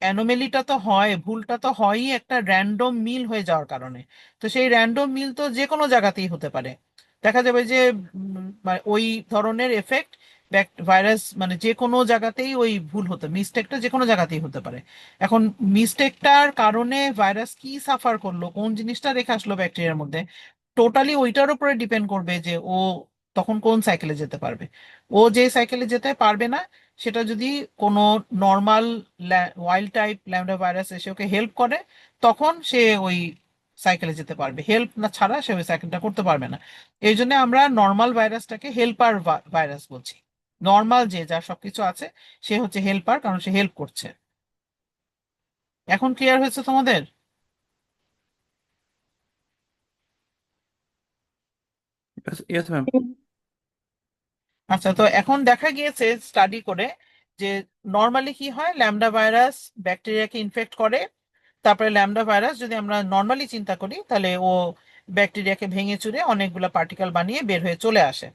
S1: অ্যানোমেলিটা তো হয়, ভুলটা তো হয়ই একটা র্যান্ডম মিল হয়ে যাওয়ার কারণে। তো সেই র্যান্ডম মিল তো যে কোনো জায়গাতেই হতে পারে। দেখা যাবে যে মানে ওই ধরনের এফেক্ট ভাইরাস মানে যে কোনো জায়গাতেই ওই ভুল হতে, মিস্টেকটা যে কোনো জায়গাতেই হতে পারে। এখন মিস্টেকটার কারণে ভাইরাস কি সাফার করলো, কোন জিনিসটা রেখে আসলো ব্যাকটেরিয়ার মধ্যে, টোটালি ওইটার উপরে ডিপেন্ড করবে যে ও তখন কোন সাইকেলে যেতে পারবে। ও যে সাইকেলে যেতে পারবে না, সেটা যদি কোনো normal wild type lambda virus এসে ওকে হেল্প করে, তখন সে ওই সাইকেলে যেতে পারবে। হেল্প না ছাড়া সে ওই সাইকেলটা করতে পারবে না। এই জন্য আমরা নর্মাল ভাইরাসটাকে হেল্পার ভাইরাস বলছি। নর্মাল যে যার সবকিছু আছে, সে হচ্ছে হেল্পার, কারণ সে হেল্প করছে। এখন ক্লিয়ার হয়েছে তোমাদের?
S3: Yes ma'am.
S1: আচ্ছা, তো এখন দেখা গিয়েছে স্টাডি করে যে নর্মালি কি হয়, ল্যাম্ডা ভাইরাস ব্যাকটেরিয়াকে ইনফেক্ট করে, তারপরে ল্যাম্ডা ভাইরাস যদি আমরা নর্মালি চিন্তা করি, তাহলে ও ব্যাকটেরিয়াকে ভেঙে চুরে অনেকগুলা পার্টিকেল বানিয়ে বের হয়ে চলে আসে।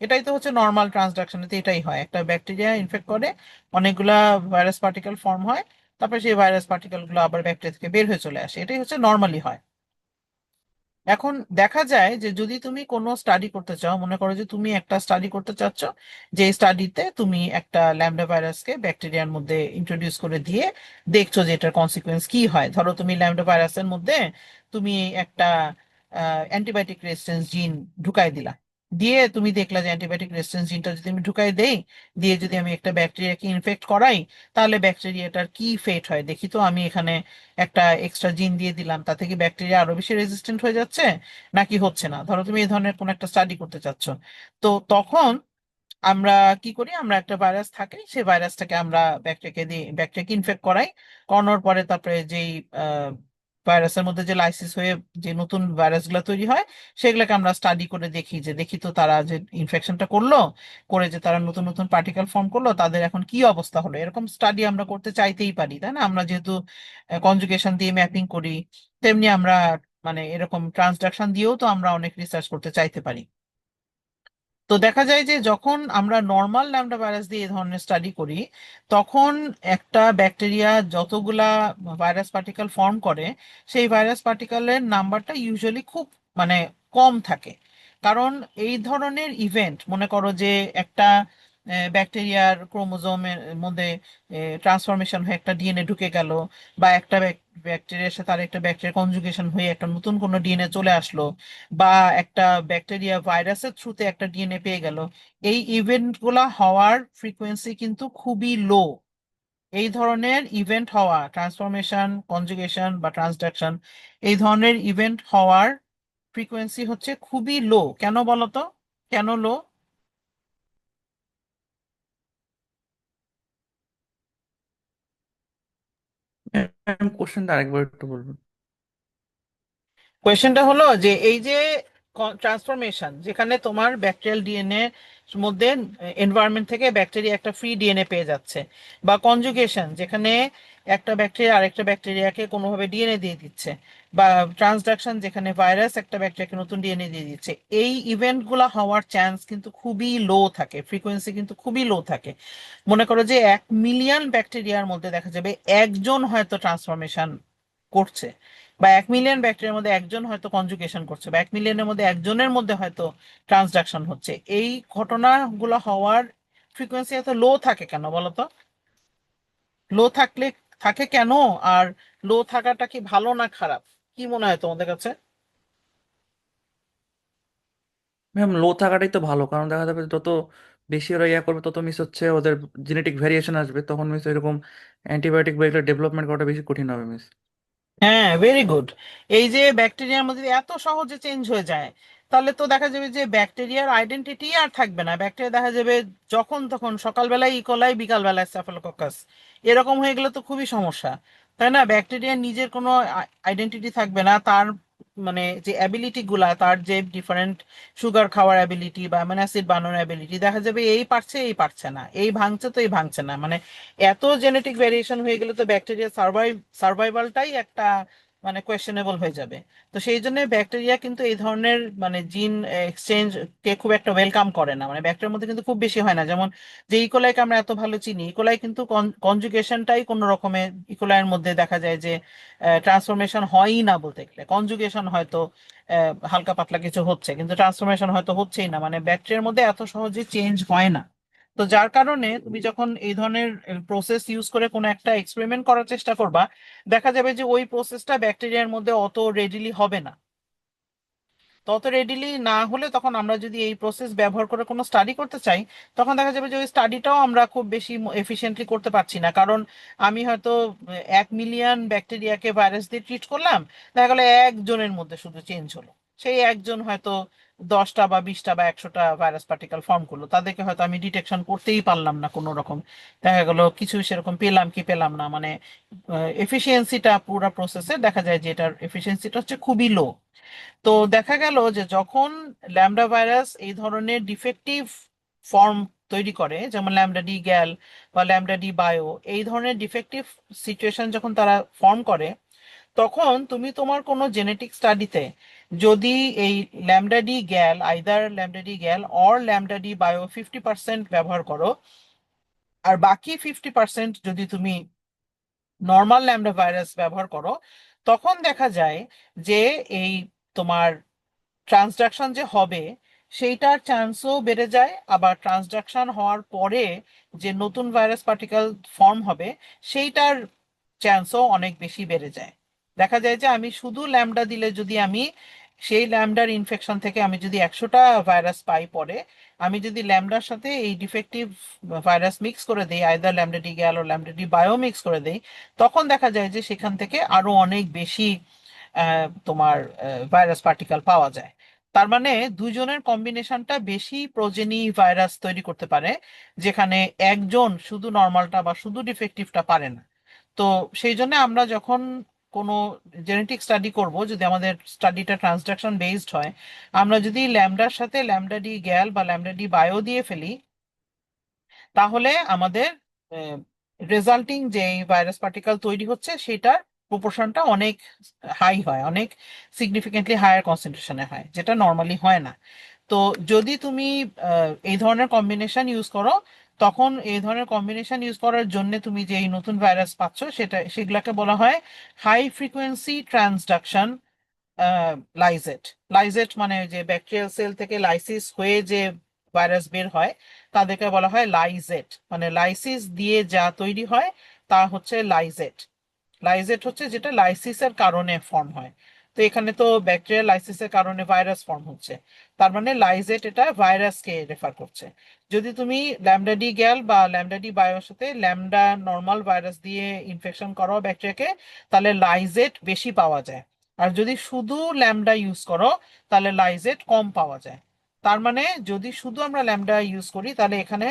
S1: এটাই তো হচ্ছে নর্মাল ট্রান্সডাকশনেতে এটাই হয়, একটা ব্যাকটেরিয়া ইনফেক্ট করে, অনেকগুলা ভাইরাস পার্টিকেল ফর্ম হয়, তারপরে সেই ভাইরাস পার্টিকেল গুলো আবার ব্যাকটেরিয়া থেকে বের হয়ে চলে আসে, এটাই হচ্ছে নর্মালি হয়। এখন দেখা যায় যে যদি তুমি কোনো স্টাডি করতে চাও, মনে করো যে তুমি একটা স্টাডি করতে চাচ্ছ, যে স্টাডিতে তুমি একটা ল্যাম্ডা ভাইরাসকে ব্যাকটেরিয়ার মধ্যে ইন্ট্রোডিউস করে দিয়ে দেখছো যে এটার কনসিকুয়েন্স কি হয়। ধরো তুমি ল্যাম্ডা ভাইরাসের মধ্যে তুমি একটা অ্যান্টিবায়োটিক রেজিস্ট্যান্স জিন ঢুকাই দিলা, দিয়ে তুমি দেখলা যে অ্যান্টিবায়োটিক রেজিস্ট্যান্স জিনটা যদি আমি ঢুকাই দেই, দিয়ে যদি আমি একটা ব্যাকটেরিয়াকে ইনফেক্ট করাই, তাহলে ব্যাকটেরিয়াটার কি ফেট হয় দেখি তো। আমি এখানে একটা এক্সট্রা জিন দিয়ে দিলাম, তাতে কি ব্যাকটেরিয়া আরো বেশি রেজিস্ট্যান্ট হয়ে যাচ্ছে নাকি হচ্ছে না? ধরো তুমি এই ধরনের কোন একটা স্টাডি করতে চাচ্ছ, তো তখন আমরা কি করি, আমরা একটা ভাইরাস থাকে, সেই ভাইরাসটাকে আমরা ব্যাকটেরিয়াকে দিয়ে ব্যাকটেরিয়াকে ইনফেক্ট করাই। করানোর পরে তারপরে যেই ভাইরাসের মধ্যে যে লাইসিস হয়ে যে নতুন ভাইরাস গুলা তৈরি হয়, সেগুলোকে আমরা স্টাডি করে দেখি, যে দেখি তো তারা যে ইনফেকশনটা করলো, করে যে তারা নতুন নতুন পার্টিকেল ফর্ম করলো, তাদের এখন কি অবস্থা হলো। এরকম স্টাডি আমরা করতে চাইতেই পারি, তাই না? আমরা যেহেতু কনজুগেশন দিয়ে ম্যাপিং করি, তেমনি আমরা মানে এরকম ট্রান্সডাকশন দিয়েও তো আমরা অনেক রিসার্চ করতে চাইতে পারি। তো দেখা যায় যে যখন আমরা নর্মাল ল্যাম্ডা ভাইরাস দিয়ে এই ধরনের স্টাডি করি, তখন একটা ব্যাকটেরিয়া যতগুলা ভাইরাস পার্টিকেল ফর্ম করে, সেই ভাইরাস পার্টিকেলের নাম্বারটা ইউজুয়ালি খুব মানে কম থাকে। কারণ এই ধরনের ইভেন্ট, মনে করো যে একটা ব্যাকটেরিয়ার ক্রোমোজোমের মধ্যে ট্রান্সফরমেশন হয়ে একটা ডিএনএ ঢুকে গেল, বা একটা ব্যাকটেরিয়ার সাথে আরেকটা ব্যাকটেরিয়া কনজুগেশন হয়ে একটা নতুন কোনো ডিএনএ চলে আসলো, বা একটা ব্যাকটেরিয়া ভাইরাসের থ্রুতে একটা ডিএনএ পেয়ে গেল, এই ইভেন্ট গুলা হওয়ার ফ্রিকোয়েন্সি কিন্তু খুবই লো। এই ধরনের ইভেন্ট হওয়া, ট্রান্সফরমেশন, কনজুগেশন বা ট্রান্সডাকশন, এই ধরনের ইভেন্ট হওয়ার ফ্রিকোয়েন্সি হচ্ছে খুবই লো। কেন বলতো? কেন লো?
S3: ম্যাম কোশ্চেনটা আরেকবার একটু বলবেন?
S1: কোয়েশ্চেনটা হলো যে এই যে ট্রান্সফরমেশন, যেখানে তোমার ব্যাকটেরিয়াল ডিএনএ মধ্যে এনভায়রনমেন্ট থেকে ব্যাকটেরিয়া একটা ফ্রি ডিএনএ পেয়ে যাচ্ছে, বা কনজুগেশন, যেখানে একটা ব্যাকটেরিয়া আরেকটা ব্যাকটেরিয়াকে কোনোভাবে ডিএনএ দিয়ে দিচ্ছে, বা ট্রান্সডাকশন, যেখানে ভাইরাস একটা ব্যাকটেরিয়াকে নতুন ডিএনএ দিয়ে দিচ্ছে, এই ইভেন্টগুলো হওয়ার চান্স কিন্তু খুবই লো থাকে, ফ্রিকোয়েন্সি কিন্তু খুবই লো থাকে। মনে করো যে 1 মিলিয়ন ব্যাকটেরিয়ার মধ্যে দেখা যাবে একজন হয়তো ট্রান্সফরমেশন করছে, বা 1 মিলিয়ন ব্যাকটেরিয়ার মধ্যে একজন হয়তো কনজুগেশন করছে, বা 1 মিলিয়নের মধ্যে একজনের মধ্যে হয়তো ট্রান্সডাকশন হচ্ছে। এই ঘটনাগুলো হওয়ার ফ্রিকোয়েন্সি এত লো থাকে কেন বলতো? লো থাকলে থাকে কেন? আর লো থাকাটা কি ভালো না খারাপ? কি মনে হয় তোমাদের কাছে?
S3: ম্যাম লো থাকাটাই তো ভালো, কারণ দেখা যাবে যত বেশি ওরা ইয়া করবে তত মিস হচ্ছে ওদের জেনেটিক ভ্যারিয়েশন আসবে, তখন মিস এরকম অ্যান্টিবায়োটিক বা এগুলো ডেভেলপমেন্ট করাটা বেশি কঠিন হবে মিস।
S1: হ্যাঁ, ভেরি গুড। এই যে ব্যাকটেরিয়ার মধ্যে যদি এত সহজে চেঞ্জ হয়ে যায়, তাহলে তো দেখা যাবে যে ব্যাকটেরিয়ার আইডেন্টিটি আর থাকবে না। ব্যাকটেরিয়া দেখা যাবে যখন তখন, সকালবেলায় ইকোলাই, বিকালবেলায় স্টাফিলোকোকাস, এরকম হয়ে গেলে তো খুবই সমস্যা, তাই না? ব্যাকটেরিয়ার নিজের কোনো আইডেন্টিটি থাকবে না, তার মানে যে অ্যাবিলিটি গুলা, তার যে ডিফারেন্ট সুগার খাওয়ার অ্যাবিলিটি বা অ্যামিনো অ্যাসিড বানানোর অ্যাবিলিটি, দেখা যাবে এই পারছে এই পারছে না, এই ভাঙছে তো এই ভাঙছে না। মানে এত জেনেটিক ভেরিয়েশন হয়ে গেলে তো ব্যাকটেরিয়া সার্ভাইভালটাই একটা মানে কোয়েশ্চেনেবল হয়ে যাবে। তো সেই জন্য ব্যাকটেরিয়া কিন্তু এই ধরনের মানে জিন এক্সচেঞ্জ কে খুব একটা ওয়েলকাম করে না। মানে ব্যাকটেরিয়ার মধ্যে কিন্তু খুব বেশি হয় না। যেমন যে ইকোলাইকে আমরা এত ভালো চিনি, ইকোলাই কিন্তু কনজুগেশনটাই কোনো রকমের, ইকোলাইয়ের মধ্যে দেখা যায় যে ট্রান্সফরমেশন হয়ই না বলতে গেলে। কনজুগেশন হয়তো হালকা পাতলা কিছু হচ্ছে, কিন্তু ট্রান্সফরমেশন হয়তো হচ্ছেই না। মানে ব্যাকটেরিয়ার মধ্যে এত সহজে চেঞ্জ হয় না। তো যার কারণে তুমি যখন এই ধরনের প্রসেস ইউজ করে কোনো একটা এক্সপেরিমেন্ট করার চেষ্টা করবা, দেখা যাবে যে ওই প্রসেসটা ব্যাকটেরিয়ার মধ্যে অত রেডিলি হবে না। তত রেডিলি না হলে তখন আমরা যদি এই প্রসেস ব্যবহার করে কোনো স্টাডি করতে চাই, তখন দেখা যাবে যে ওই স্টাডিটাও আমরা খুব বেশি এফিশিয়েন্টলি করতে পারছি না। কারণ আমি হয়তো 1 মিলিয়ন ব্যাকটেরিয়াকে ভাইরাস দিয়ে ট্রিট করলাম, দেখা গেলো একজনের মধ্যে শুধু চেঞ্জ হলো। সেই একজন হয়তো 10টা বা 20টা বা 100টা ভাইরাস পার্টিকেল ফর্ম করলো, তাদেরকে হয়তো আমি ডিটেকশন করতেই পারলাম না কোনো রকম। দেখা গেলো কিছু সেরকম পেলাম কি পেলাম না, মানে এফিসিয়েন্সিটা পুরো প্রসেসে দেখা যায় যে এটার এফিসিয়েন্সিটা হচ্ছে খুবই লো। তো দেখা গেল যে যখন ল্যামডা ভাইরাস এই ধরনের ডিফেক্টিভ ফর্ম তৈরি করে, যেমন ল্যামডা ডি গ্যাল বা ল্যামডা ডি বায়ো, এই ধরনের ডিফেক্টিভ সিচুয়েশন যখন তারা ফর্ম করে, তখন তুমি তোমার কোনো জেনেটিক স্টাডিতে যদি এই lambda D gall, either lambda D gall or lambda D bio 50% ব্যবহার করো, আর বাকি 50% যদি তুমি নর্মাল ল্যামডা ভাইরাস ব্যবহার করো, তখন দেখা যায় যে এই তোমার ট্রান্সডাকশন যে হবে সেইটার চান্সও বেড়ে যায়। আবার ট্রান্সডাকশন হওয়ার পরে যে নতুন ভাইরাস পার্টিকেল ফর্ম হবে, সেইটার চান্সও অনেক বেশি বেড়ে যায়। দেখা যায় যে আমি শুধু ল্যামডা দিলে, যদি আমি সেই ল্যামডার ইনফেকশন থেকে আমি যদি 100টা ভাইরাস পাই পরে, আমি যদি ল্যামডার সাথে এই ডিফেক্টিভ ভাইরাস মিক্স করে দিই, আইদার ল্যামডা ডি গ্যাল ও ল্যামডা ডি বায়ো মিক্স করে দিই, তখন দেখা যায় যে সেখান থেকে আরো অনেক বেশি তোমার ভাইরাস পার্টিকেল পাওয়া যায়। তার মানে দুইজনের কম্বিনেশনটা বেশি প্রোজেনি ভাইরাস তৈরি করতে পারে, যেখানে একজন শুধু নর্মালটা বা শুধু ডিফেক্টিভটা পারে না। তো সেই জন্য আমরা যখন কোনো জেনেটিক স্টাডি করব, যদি আমাদের স্টাডিটা ট্রান্সডাকশন বেসড হয়, আমরা যদি ল্যামডার সাথে ল্যামডা ডি গ্যাল বা ল্যামডা ডি বায়ো দিয়ে ফেলি, তাহলে আমাদের রেজাল্টিং যে ভাইরাস পার্টিকেল তৈরি হচ্ছে সেটার প্রপোর্শনটা অনেক হাই হয়, অনেক সিগনিফিকেন্টলি হায়ার কনসেন্ট্রেশনে হয়, যেটা নর্মালি হয় না। তো যদি তুমি এই ধরনের কম্বিনেশন ইউজ করো, তখন এই ধরনের কম্বিনেশন ইউজ করার জন্য তুমি যে এই নতুন ভাইরাস পাচ্ছ, সেগুলাকে বলা হয় হাই ফ্রিকোয়েন্সি ট্রান্সডাকশন লাইজেট। লাইজেট মানে যে ব্যাকটেরিয়াল সেল থেকে লাইসিস হয়ে যে ভাইরাস বের হয়, তাদেরকে বলা হয় লাইজেট। মানে লাইসিস দিয়ে যা তৈরি হয় তা হচ্ছে লাইজেট। লাইজেট হচ্ছে যেটা লাইসিসের কারণে ফর্ম হয়। তো এখানে তো ব্যাকটেরিয়াল লাইসিসের কারণে ভাইরাস ফর্ম হচ্ছে, তার মানে লাইজেট এটা ভাইরাসকে রেফার করছে। যদি তুমি ল্যামডা ডি গ্যাল বা ল্যামডা ডি বায়োর সাথে ল্যামডা নর্মাল ভাইরাস দিয়ে ইনফেকশন করো ব্যাকটেরিয়াকে, তাহলে লাইজেট বেশি পাওয়া যায়। আর যদি শুধু ল্যামডা ইউজ করো তাহলে লাইজেট কম পাওয়া যায়। তার মানে যদি শুধু আমরা ল্যামডা ইউজ করি তাহলে এখানে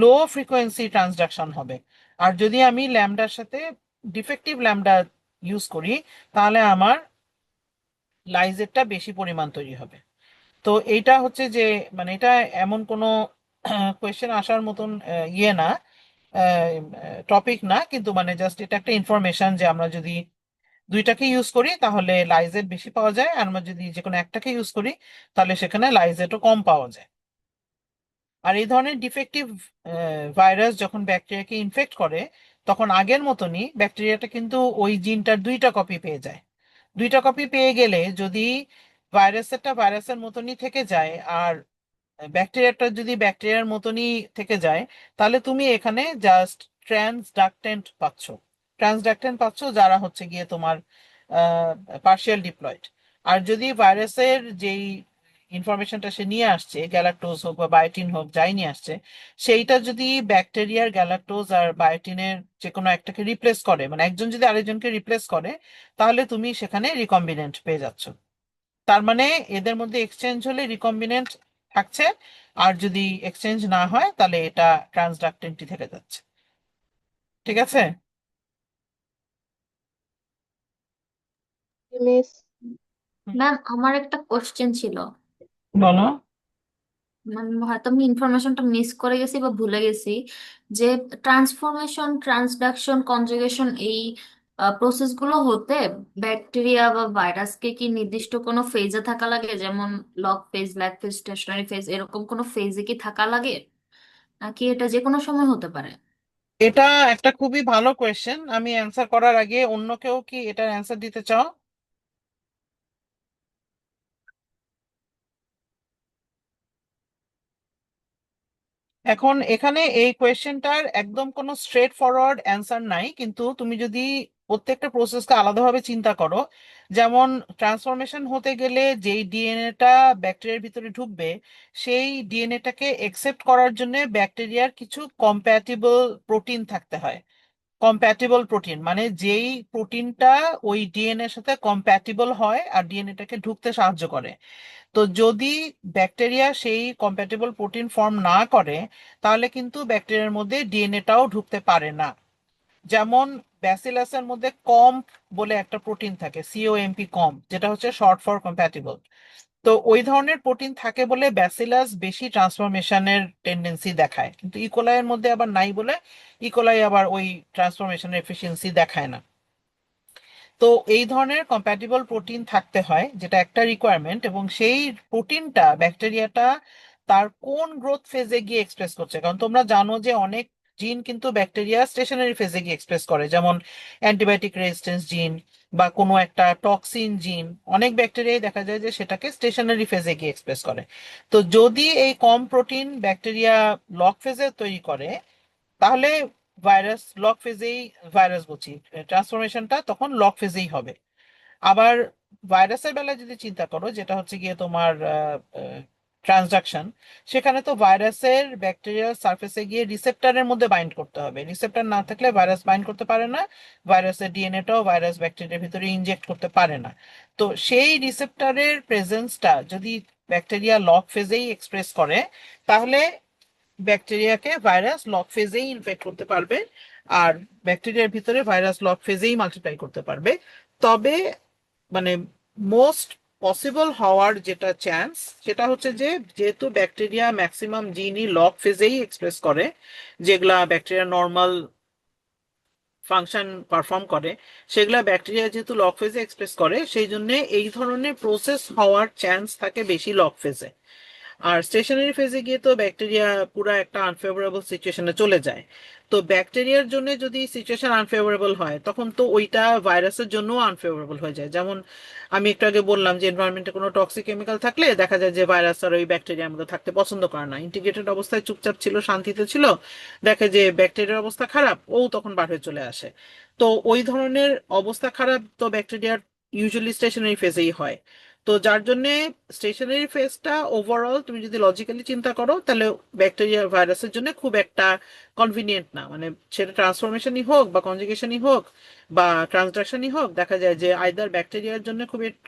S1: লো ফ্রিকোয়েন্সি ট্রান্সডাকশন হবে। আর যদি আমি ল্যামডার সাথে ডিফেক্টিভ ল্যামডা ইউজ করি তাহলে আমার লাইজেটটা বেশি পরিমাণ তৈরি হবে। তো এইটা হচ্ছে যে মানে এটা এমন কোনো কোয়েশ্চেন আসার মতন ইয়ে না, টপিক না, কিন্তু মানে জাস্ট এটা একটা ইনফরমেশন যে আমরা যদি দুইটাকে ইউজ করি তাহলে লাইজেট বেশি পাওয়া যায়, আর আমরা যদি যে কোনো একটাকে ইউজ করি তাহলে সেখানে লাইজেটও কম পাওয়া যায়। আর এই ধরনের ডিফেক্টিভ ভাইরাস যখন ব্যাকটেরিয়াকে ইনফেক্ট করে তখন আগের মতনই ব্যাকটেরিয়াটা কিন্তু ওই জিনটার দুইটা কপি পেয়ে যায়। দুইটা কপি পেয়ে গেলে যদি ভাইরাসেরটা ভাইরাসের মতনই থেকে যায় আর ব্যাকটেরিয়াটা যদি ব্যাকটেরিয়ার মতনই থেকে যায়, তাহলে তুমি এখানে জাস্ট ট্রান্সডাক্টেন্ট পাচ্ছ। ট্রান্সডাক্টেন্ট পাচ্ছ যারা হচ্ছে গিয়ে তোমার পার্শিয়াল ডিপ্লয়েড। আর যদি ভাইরাসের যেই ইনফরমেশনটা সে নিয়ে আসছে, গ্যালাক্টোজ হোক বা বায়োটিন হোক যাই নিয়ে আসছে, সেইটা যদি ব্যাকটেরিয়ার গ্যালাক্টোজ আর বায়োটিনের যে কোনো একটাকে রিপ্লেস করে, মানে একজন যদি আরেকজনকে রিপ্লেস করে, তাহলে তুমি সেখানে রিকম্বিনেন্ট পেয়ে যাচ্ছ। তার মানে এদের মধ্যে এক্সচেঞ্জ হলে রিকম্বিনেন্ট থাকছে, আর যদি এক্সচেঞ্জ না হয় তাহলে এটা ট্রান্সডাক্টেন্টই থেকে যাচ্ছে। ঠিক আছে?
S4: মিস।
S5: ম্যাম, আমার একটা কোশ্চেন ছিল।
S1: বলো।
S5: হয়তো আমি ইনফরমেশনটা মিস করে গেছি বা ভুলে গেছি, যে ট্রান্সফরমেশন, ট্রান্সডাকশন, কনজুগেশন, এই প্রসেস গুলো হতে ব্যাকটেরিয়া বা ভাইরাসকে কি নির্দিষ্ট কোনো ফেজে থাকা লাগে, যেমন log phase, lag phase, stationary phase, এরকম কোনো ফেজে কি থাকা লাগে, নাকি এটা যে কোনো সময় হতে পারে?
S1: এটা একটা খুবই ভালো কোয়েশ্চেন। আমি অ্যান্সার করার আগে অন্য কেউ কি এটার অ্যান্সার দিতে চাও? এখন এখানে এই কোয়েশ্চেনটার একদম কোনো স্ট্রেট ফরওয়ার্ড অ্যান্সার নাই, কিন্তু তুমি যদি প্রত্যেকটা প্রসেসকে আলাদাভাবে চিন্তা করো, যেমন ট্রান্সফরমেশন হতে গেলে যেই ডিএনএটা ব্যাকটেরিয়ার ভিতরে ঢুকবে সেই ডিএনএটাকে একসেপ্ট করার জন্য ব্যাকটেরিয়ার কিছু কম্প্যাটিবল প্রোটিন থাকতে হয়। কম্প্যাটিবল প্রোটিন মানে যেই প্রোটিনটা ওই ডিএনএ এর সাথে কম্প্যাটিবল হয় আর ডিএনএটাকে ঢুকতে সাহায্য করে। তো যদি ব্যাকটেরিয়া সেই কম্প্যাটিবল প্রোটিন ফর্ম না করে তাহলে কিন্তু ব্যাকটেরিয়ার মধ্যে ডিএনএটাও ঢুকতে পারে না। যেমন ব্যাসিলাসের মধ্যে কম্প বলে একটা প্রোটিন থাকে, সিওএমপি কম্প, যেটা হচ্ছে শর্ট ফর কম্প্যাটিবল। তো ওই ধরনের প্রোটিন থাকে বলে ব্যাসিলাস বেশি ট্রান্সফরমেশনের টেন্ডেন্সি দেখায়, কিন্তু ইকোলাইয়ের মধ্যে আবার নাই বলে ইকোলাই আবার ওই ট্রান্সফরমেশনের এফিসিয়েন্সি দেখায় না। তো এই ধরনের কম্প্যাটিবল প্রোটিন থাকতে হয়, যেটা একটা রিকোয়ারমেন্ট, এবং সেই প্রোটিনটা ব্যাকটেরিয়াটা তার কোন গ্রোথ ফেজে গিয়ে এক্সপ্রেস করছে। কারণ তোমরা জানো যে অনেক জিন কিন্তু ব্যাকটেরিয়া স্টেশনারি ফেজে গিয়ে এক্সপ্রেস করে, যেমন অ্যান্টিবায়োটিক রেজিস্ট্যান্স জিন বা কোনো একটা টক্সিন জিন, অনেক ব্যাকটেরিয়ায় দেখা যায় যে সেটাকে স্টেশনারি ফেজে গিয়ে এক্সপ্রেস করে। তো যদি এই কম প্রোটিন ব্যাকটেরিয়া লগ ফেজে তৈরি করে তাহলে ভাইরাস লগ ফেজেই, ভাইরাস বলছি, ট্রান্সফরমেশনটা তখন লগ ফেজেই হবে। আবার ভাইরাসের বেলায় যদি চিন্তা করো, যেটা হচ্ছে গিয়ে তোমার ট্রান্সডাকশন, সেখানে তো ভাইরাসের ব্যাকটেরিয়াল সারফেসে গিয়ে রিসেপ্টরের মধ্যে বাইন্ড করতে হবে। রিসেপ্টর না থাকলে ভাইরাস বাইন্ড করতে পারে না, ভাইরাসের ডিএনএটাও ভাইরাস ব্যাকটেরিয়ার ভিতরে ইনজেক্ট করতে পারে না। তো সেই রিসেপ্টরের প্রেজেন্সটা যদি ব্যাকটেরিয়া লগ ফেজেই এক্সপ্রেস করে তাহলে ব্যাকটেরিয়াকে ভাইরাস লগ ফেজেই ইনফেক্ট করতে পারবে, আর ব্যাকটেরিয়ার ভিতরে ভাইরাস লগ ফেজেই মাল্টিপ্লাই করতে পারবে। তবে মানে মোস্ট পসিবল হওয়ার যেটা চান্স সেটা হচ্ছে যে যেহেতু ব্যাকটেরিয়া ম্যাক্সিমাম জিনই লগ ফেজেই এক্সপ্রেস করে, যেগুলা ব্যাকটেরিয়া নর্মাল ফাংশন পারফর্ম করে, সেগুলা ব্যাকটেরিয়া যেহেতু লগ ফেজে এক্সপ্রেস করে সেই জন্য এই ধরনের প্রসেস হওয়ার চান্স থাকে বেশি লগ ফেজে। আর স্টেশনারি ফেজে গিয়ে তো ব্যাকটেরিয়া পুরো একটা আনফেভারেবল সিচুয়েশনে চলে যায়। তো ব্যাকটেরিয়ার জন্য যদি সিচুয়েশন আনফেভারেবল হয় তখন তো ওইটা ভাইরাসের জন্য আনফেভারেবল হয়ে যায়। যেমন আমি একটু আগে বললাম যে এনভায়রনমেন্টে কোনো টক্সিক কেমিক্যাল থাকলে দেখা যায় যে ভাইরাস আর ওই ব্যাকটেরিয়ার মধ্যে থাকতে পছন্দ করে না, ইন্টিগ্রেটেড অবস্থায় চুপচাপ ছিল, শান্তিতে ছিল, দেখে যে ব্যাকটেরিয়ার অবস্থা খারাপ, ও তখন বার হয়ে চলে আসে। তো ওই ধরনের অবস্থা খারাপ তো ব্যাকটেরিয়ার ইউজুয়ালি স্টেশনারি ফেজেই হয়। তো যার জন্য স্টেশনারি ফেজটা ওভারঅল তুমি যদি লজিক্যালি চিন্তা করো তাহলে ব্যাকটেরিয়া ভাইরাসের জন্য খুব একটা কনভিনিয়েন্ট না, মানে সেটা ট্রান্সফরমেশনই হোক বা কনজুগেশনই হোক বা ট্রান্সডাকশনই হোক, দেখা যায় যে আইদার ব্যাকটেরিয়ার জন্য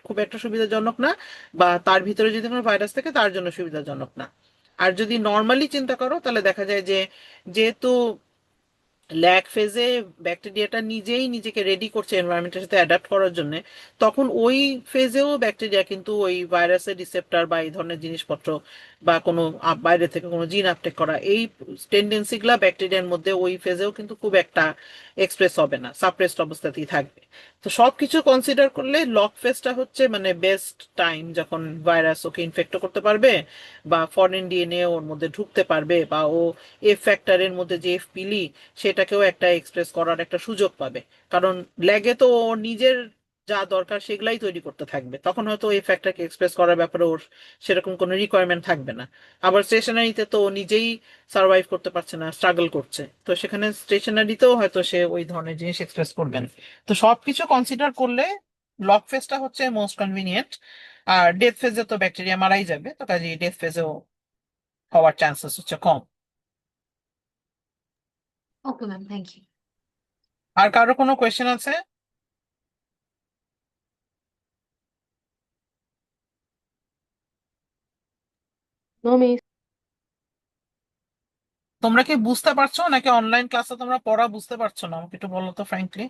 S1: খুব একটা সুবিধাজনক না, বা তার ভিতরে যদি কোনো ভাইরাস থাকে তার জন্য সুবিধাজনক না। আর যদি নর্মালি চিন্তা করো তাহলে দেখা যায় যে যেহেতু ল্যাগ ফেজে ব্যাকটেরিয়াটা নিজেই নিজেকে রেডি করছে এনভায়রনমেন্টের সাথে অ্যাডাপ্ট করার জন্য, তখন ওই ফেজেও ব্যাকটেরিয়া কিন্তু ওই ভাইরাসের রিসেপ্টর বা এই ধরনের জিনিসপত্র বা কোনো বাইরে থেকে কোনো জিন আপটেক করা, এই টেন্ডেন্সিগুলা ব্যাকটেরিয়ার মধ্যে ওই ফেজেও কিন্তু খুব একটা এক্সপ্রেস হবে না, সাপ্রেসড অবস্থাতেই থাকবে। তো সবকিছু কনসিডার করলে লক ফেজটা হচ্ছে মানে বেস্ট টাইম, যখন ভাইরাস ওকে ইনফেক্ট করতে পারবে বা ফরেন ডিএনএ ওর মধ্যে ঢুকতে পারবে, বা ও এফ ফ্যাক্টরের মধ্যে যে এফ পিলি সেটাকেও একটা এক্সপ্রেস করার একটা সুযোগ পাবে। কারণ ল্যাগে তো ওর নিজের যা দরকার সেগুলাই তৈরি করতে থাকবে, তখন হয়তো এই ফ্যাক্টরকে এক্সপ্রেস করার ব্যাপারে ওর সেরকম কোনো রিকোয়ারমেন্ট থাকবে না। আবার স্টেশনারিতে তো ও নিজেই সার্ভাইভ করতে পারছে না, স্ট্রাগল করছে, তো সেখানে স্টেশনারিতেও হয়তো সে ওই ধরনের জিনিস এক্সপ্রেস করবেন। তো সবকিছু কনসিডার করলে লক ফেজটা হচ্ছে মোস্ট কনভিনিয়েন্ট। আর ডেথ ফেজে তো ব্যাকটেরিয়া মারাই যাবে, তো কাজে ডেথ ফেজেও হওয়ার চান্সেস হচ্ছে কম।
S5: Okay ma'am, thank you.
S1: আর কারো কোনো কোয়েশ্চেন আছে?
S4: No, miss.
S1: তোমরা কি বুঝতে পারছো নাকি অনলাইন ক্লাসে তোমরা পড়া বুঝতে পারছো না? আমাকে একটু বলো তো ফ্র্যাঙ্কলি।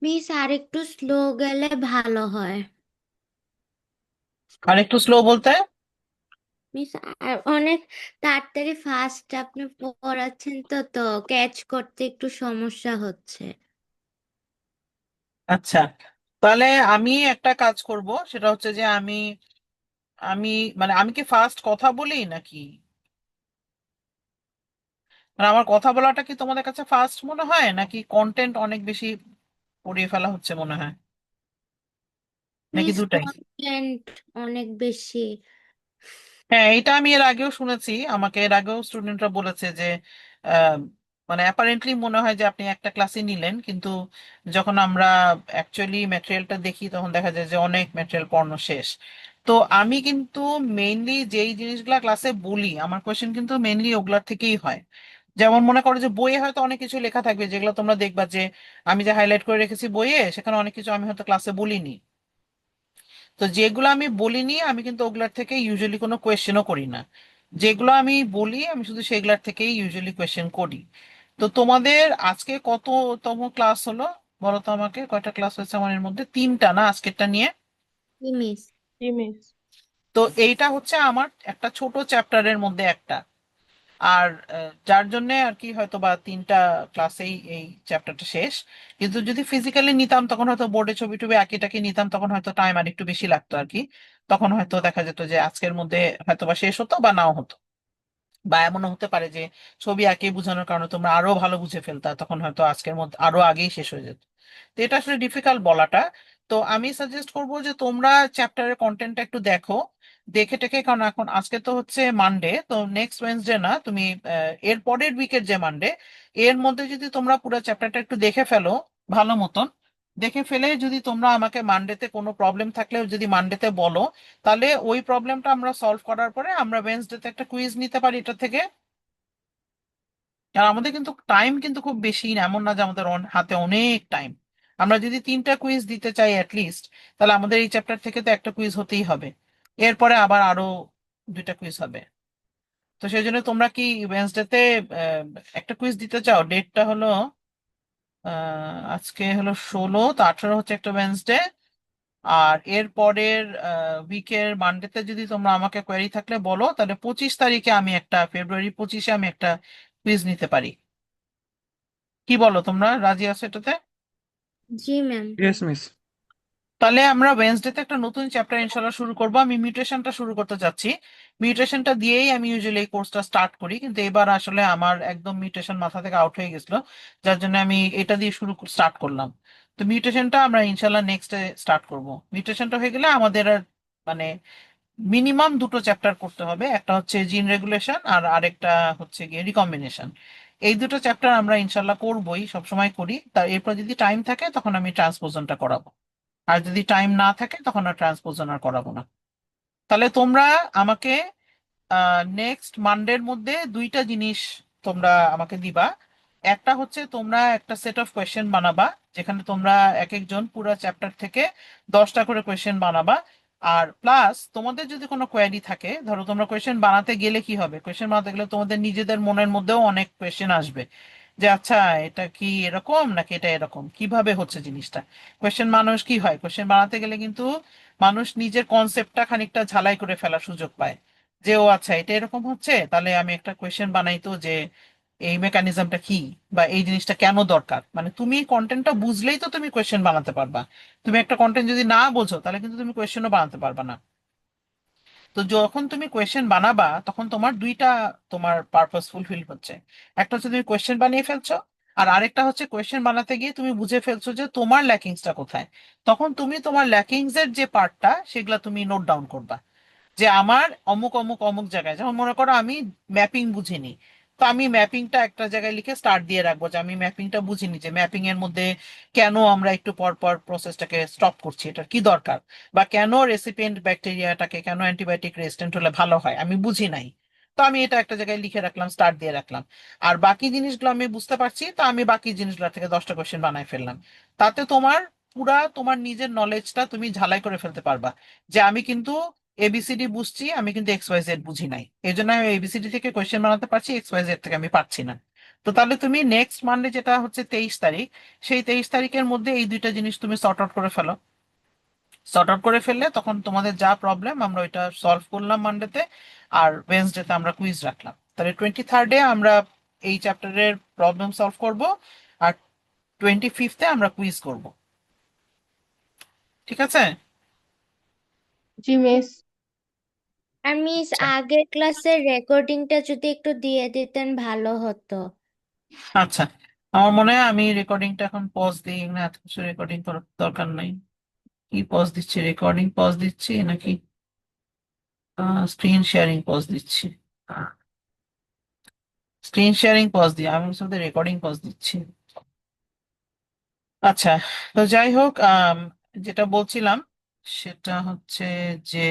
S2: মিস আর একটু স্লো গেলে ভালো হয়।
S1: আর একটু স্লো বলতে?
S2: মিস আর অনেক তাড়াতাড়ি ফাস্ট আপনি পড়াচ্ছেন, তো তো ক্যাচ করতে একটু সমস্যা হচ্ছে।
S1: আচ্ছা, তাহলে আমি একটা কাজ করব, সেটা হচ্ছে যে আমি আমি মানে আমি কি ফার্স্ট কথা বলি নাকি, মানে আমার কথা বলাটা কি তোমাদের কাছে ফার্স্ট মনে হয় নাকি কন্টেন্ট অনেক বেশি পড়িয়ে ফেলা হচ্ছে মনে হয়, নাকি
S2: মিস
S1: দুটাই?
S2: কন্টেন্ট অনেক বেশি।
S1: হ্যাঁ, এটা আমি এর আগেও শুনেছি, আমাকে এর আগেও স্টুডেন্টরা বলেছে যে আহ, মানে অ্যাপারেন্টলি মনে হয় যে আপনি একটা ক্লাসই নিলেন, কিন্তু যখন আমরা অ্যাকচুয়ালি ম্যাটেরিয়ালটা দেখি তখন দেখা যায় যে অনেক ম্যাটেরিয়াল পড়ানো শেষ। তো আমি কিন্তু মেইনলি যেই জিনিসগুলা ক্লাসে বলি আমার কোয়েশ্চেন কিন্তু মেইনলি ওগুলার থেকেই হয়। যেমন মনে করো যে বইয়ে হয়তো অনেক কিছু লেখা থাকবে যেগুলো তোমরা দেখবা যে আমি যে হাইলাইট করে রেখেছি বইয়ে, সেখানে অনেক কিছু আমি হয়তো ক্লাসে বলিনি। তো যেগুলো আমি বলিনি আমি কিন্তু ওগুলার থেকে ইউজুয়ালি কোনো কোয়েশ্চেনও করি না, যেগুলো আমি বলি আমি শুধু সেগুলার থেকেই ইউজুয়ালি কোয়েশ্চেন করি। তো তোমাদের আজকে কততম ক্লাস হলো বলো তো আমাকে, কয়টা ক্লাস হয়েছে আমার এর মধ্যে? তিনটা না আজকেরটা নিয়ে?
S2: কি মিস?
S4: Yes, miss.
S1: তো এইটা হচ্ছে আমার একটা ছোট চ্যাপ্টারের মধ্যে একটা। আর যার জন্য আর কি হয়তো বা তিনটা ক্লাসেই এই চ্যাপ্টারটা শেষ। কিন্তু যদি ফিজিক্যালি নিতাম তখন হয়তো বোর্ডে ছবি টবি আঁকি টাকি নিতাম, তখন হয়তো টাইম আর একটু বেশি লাগতো আর কি। তখন হয়তো দেখা যেত যে আজকের মধ্যে হয়তো বা শেষ হতো বা নাও হতো, বা এমনও হতে পারে যে ছবি আঁকে বোঝানোর কারণে তোমরা আরো ভালো বুঝে ফেলতা, তখন হয়তো আজকের মধ্যে আরো আগেই শেষ হয়ে যেত। তো এটা আসলে ডিফিকাল্ট বলাটা। তো আমি সাজেস্ট করবো যে তোমরা চ্যাপ্টারের কন্টেন্টটা একটু দেখো, দেখে টেকে, কারণ এখন আজকে তো হচ্ছে মানডে, তো নেক্সট ওয়েনসডে না তুমি এর পরের উইকের যে মানডে, এর মধ্যে যদি তোমরা পুরো চ্যাপ্টারটা একটু দেখে ফেলো ভালো মতন, দেখে ফেলে যদি তোমরা আমাকে মানডেতে কোনো প্রবলেম থাকলেও যদি মানডেতে বলো, তাহলে ওই প্রবলেমটা আমরা সলভ করার পরে আমরা ওয়েনসডেতে একটা কুইজ নিতে পারি এটা থেকে। আর আমাদের কিন্তু টাইম কিন্তু খুব বেশি না, এমন না যে আমাদের হাতে অনেক টাইম। আমরা যদি তিনটা কুইজ দিতে চাই অ্যাটলিস্ট, তাহলে আমাদের এই চ্যাপ্টার থেকে তো একটা কুইজ হতেই হবে, এরপরে আবার আরো দুইটা কুইজ হবে। তো সেই জন্য তোমরা কি ওয়েনসডেতে একটা কুইজ দিতে চাও? ডেটটা হলো আজকে হলো 16, তো 18 হচ্ছে একটা ওয়েনসডে। আর এর পরের উইকের মানডেতে যদি তোমরা আমাকে কোয়েরি থাকলে বলো, তাহলে 25 তারিখে আমি একটা, ফেব্রুয়ারি 25-এ আমি একটা কুইজ নিতে পারি। কি বলো, তোমরা রাজি আছো এটাতে?
S2: জি ম্যাম।
S3: Yes miss.
S1: তাহলে আমরা ওয়েনসডেতে একটা নতুন চ্যাপ্টার ইনশাল্লাহ শুরু করব। আমি মিউটেশনটা শুরু করতে যাচ্ছি। মিউটেশনটা দিয়েই আমি ইউজুয়ালি এই কোর্সটা স্টার্ট করি, কিন্তু এবার আসলে আমার একদম মিউটেশন মাথা থেকে আউট হয়ে গেছিল, যার জন্য আমি এটা দিয়ে স্টার্ট করলাম। তো মিউটেশনটা আমরা ইনশাল্লাহ নেক্সট স্টার্ট করব। মিউটেশনটা হয়ে গেলে আমাদের আর মানে মিনিমাম দুটো চ্যাপ্টার করতে হবে, একটা হচ্ছে জিন রেগুলেশন আর আরেকটা হচ্ছে গিয়ে রিকম্বিনেশন। এই দুটো চ্যাপ্টার আমরা ইনশাল্লাহ করবোই, সবসময় করি। তার এরপর যদি টাইম থাকে তখন আমি ট্রান্সপোজনটা করাবো, আর যদি টাইম না থাকে তখন আর ট্রান্সপোজন আর করাবো না। তাহলে তোমরা আমাকে নেক্সট মানডের মধ্যে দুইটা জিনিস তোমরা আমাকে দিবা। একটা হচ্ছে তোমরা একটা সেট অফ কোয়েশ্চেন বানাবা, যেখানে তোমরা এক একজন পুরো চ্যাপ্টার থেকে 10টা করে কোয়েশ্চেন বানাবা। আর প্লাস তোমাদের যদি কোনো কোয়েরি থাকে, ধরো তোমরা কোয়েশ্চেন বানাতে গেলে কি হবে, কোয়েশ্চেন বানাতে গেলে তোমাদের নিজেদের মনের মধ্যেও অনেক কোয়েশ্চেন আসবে, যে আচ্ছা এটা কি এরকম নাকি এটা এরকম, কিভাবে হচ্ছে জিনিসটা। কোয়েশ্চেন মানুষ কি হয়, কোয়েশ্চেন বানাতে গেলে কিন্তু মানুষ নিজের কনসেপ্টটা খানিকটা ঝালাই করে ফেলার সুযোগ পায়, যে ও আচ্ছা এটা এরকম হচ্ছে, তাহলে আমি একটা কোয়েশ্চেন বানাই তো যে এই মেকানিজমটা কি, বা এই জিনিসটা কেন দরকার। মানে তুমি কন্টেন্টটা বুঝলেই তো তুমি কোয়েশ্চেন বানাতে পারবা। তুমি একটা কন্টেন্ট যদি না বোঝো তাহলে কিন্তু তুমি কোয়েশ্চেনও বানাতে পারবা না। তো যখন তুমি কোয়েশ্চেন বানাবা তখন তোমার দুইটা তোমার পারপাস ফুলফিল হচ্ছে। একটা হচ্ছে তুমি কোয়েশ্চেন বানিয়ে ফেলছো, আর আরেকটা হচ্ছে কোয়েশ্চেন বানাতে গিয়ে তুমি বুঝে ফেলছো যে তোমার ল্যাকিংসটা কোথায়। তখন তুমি তোমার ল্যাকিংস এর যে পার্টটা সেগুলা তুমি নোট ডাউন করবা, যে আমার অমুক অমুক অমুক জায়গায়, যেমন মনে করো আমি ম্যাপিং বুঝিনি, তো আমি ম্যাপিংটা একটা জায়গায় লিখে স্টার্ট দিয়ে রাখবো যে আমি ম্যাপিংটা বুঝিনি, যে ম্যাপিং এর মধ্যে কেন আমরা একটু পর পর প্রসেসটাকে স্টপ করছি, এটার কি দরকার, বা কেন রেসিপিয়েন্ট ব্যাকটেরিয়াটাকে কেন অ্যান্টিবায়োটিক রেজিস্ট্যান্ট হলে ভালো হয় আমি বুঝি নাই। তো আমি এটা একটা জায়গায় লিখে রাখলাম, স্টার্ট দিয়ে রাখলাম। আর বাকি জিনিসগুলো আমি বুঝতে পারছি, তো আমি বাকি জিনিসগুলো থেকে 10টা কোয়েশ্চেন বানাই ফেললাম। তাতে তোমার পুরা তোমার নিজের নলেজটা তুমি ঝালাই করে ফেলতে পারবা, যে আমি কিন্তু এবিসিডি বুঝছি, আমি কিন্তু এক্স ওয়াই জেড বুঝি নাই, এই জন্য আমি এবিসিডি থেকে কোয়েশ্চেন বানাতে পারছি, এক্স ওয়াই জেড থেকে আমি পারছি না। তো তাহলে তুমি নেক্সট মানডে, যেটা হচ্ছে 23 তারিখ, সেই 23 তারিখের মধ্যে এই দুইটা জিনিস তুমি সর্ট আউট করে ফেলো। সর্ট আউট করে ফেললে তখন তোমাদের যা প্রবলেম আমরা ওইটা সলভ করলাম মানডেতে, আর ওয়েনসডেতে আমরা কুইজ রাখলাম। তাহলে 23rd আমরা এই চ্যাপ্টারের প্রবলেম সলভ করব, আর 25th আমরা কুইজ করব। ঠিক আছে?
S4: জি মিস।
S2: আর মিস,
S1: আচ্ছা
S2: আগের ক্লাসের রেকর্ডিংটা যদি একটু দিয়ে দিতেন ভালো হতো।
S1: আচ্ছা, আমার মনে হয় আমি রেকর্ডিংটা এখন পজ দিই না, এত কিছু রেকর্ডিং করার দরকার নাই। কি পজ দিচ্ছি, রেকর্ডিং পজ দিচ্ছি নাকি স্ক্রিন শেয়ারিং পজ দিচ্ছি? স্ক্রিন শেয়ারিং পজ দিই, আমি শুধু রেকর্ডিং পজ দিচ্ছি। আচ্ছা, তো যাই হোক, যেটা বলছিলাম সেটা হচ্ছে যে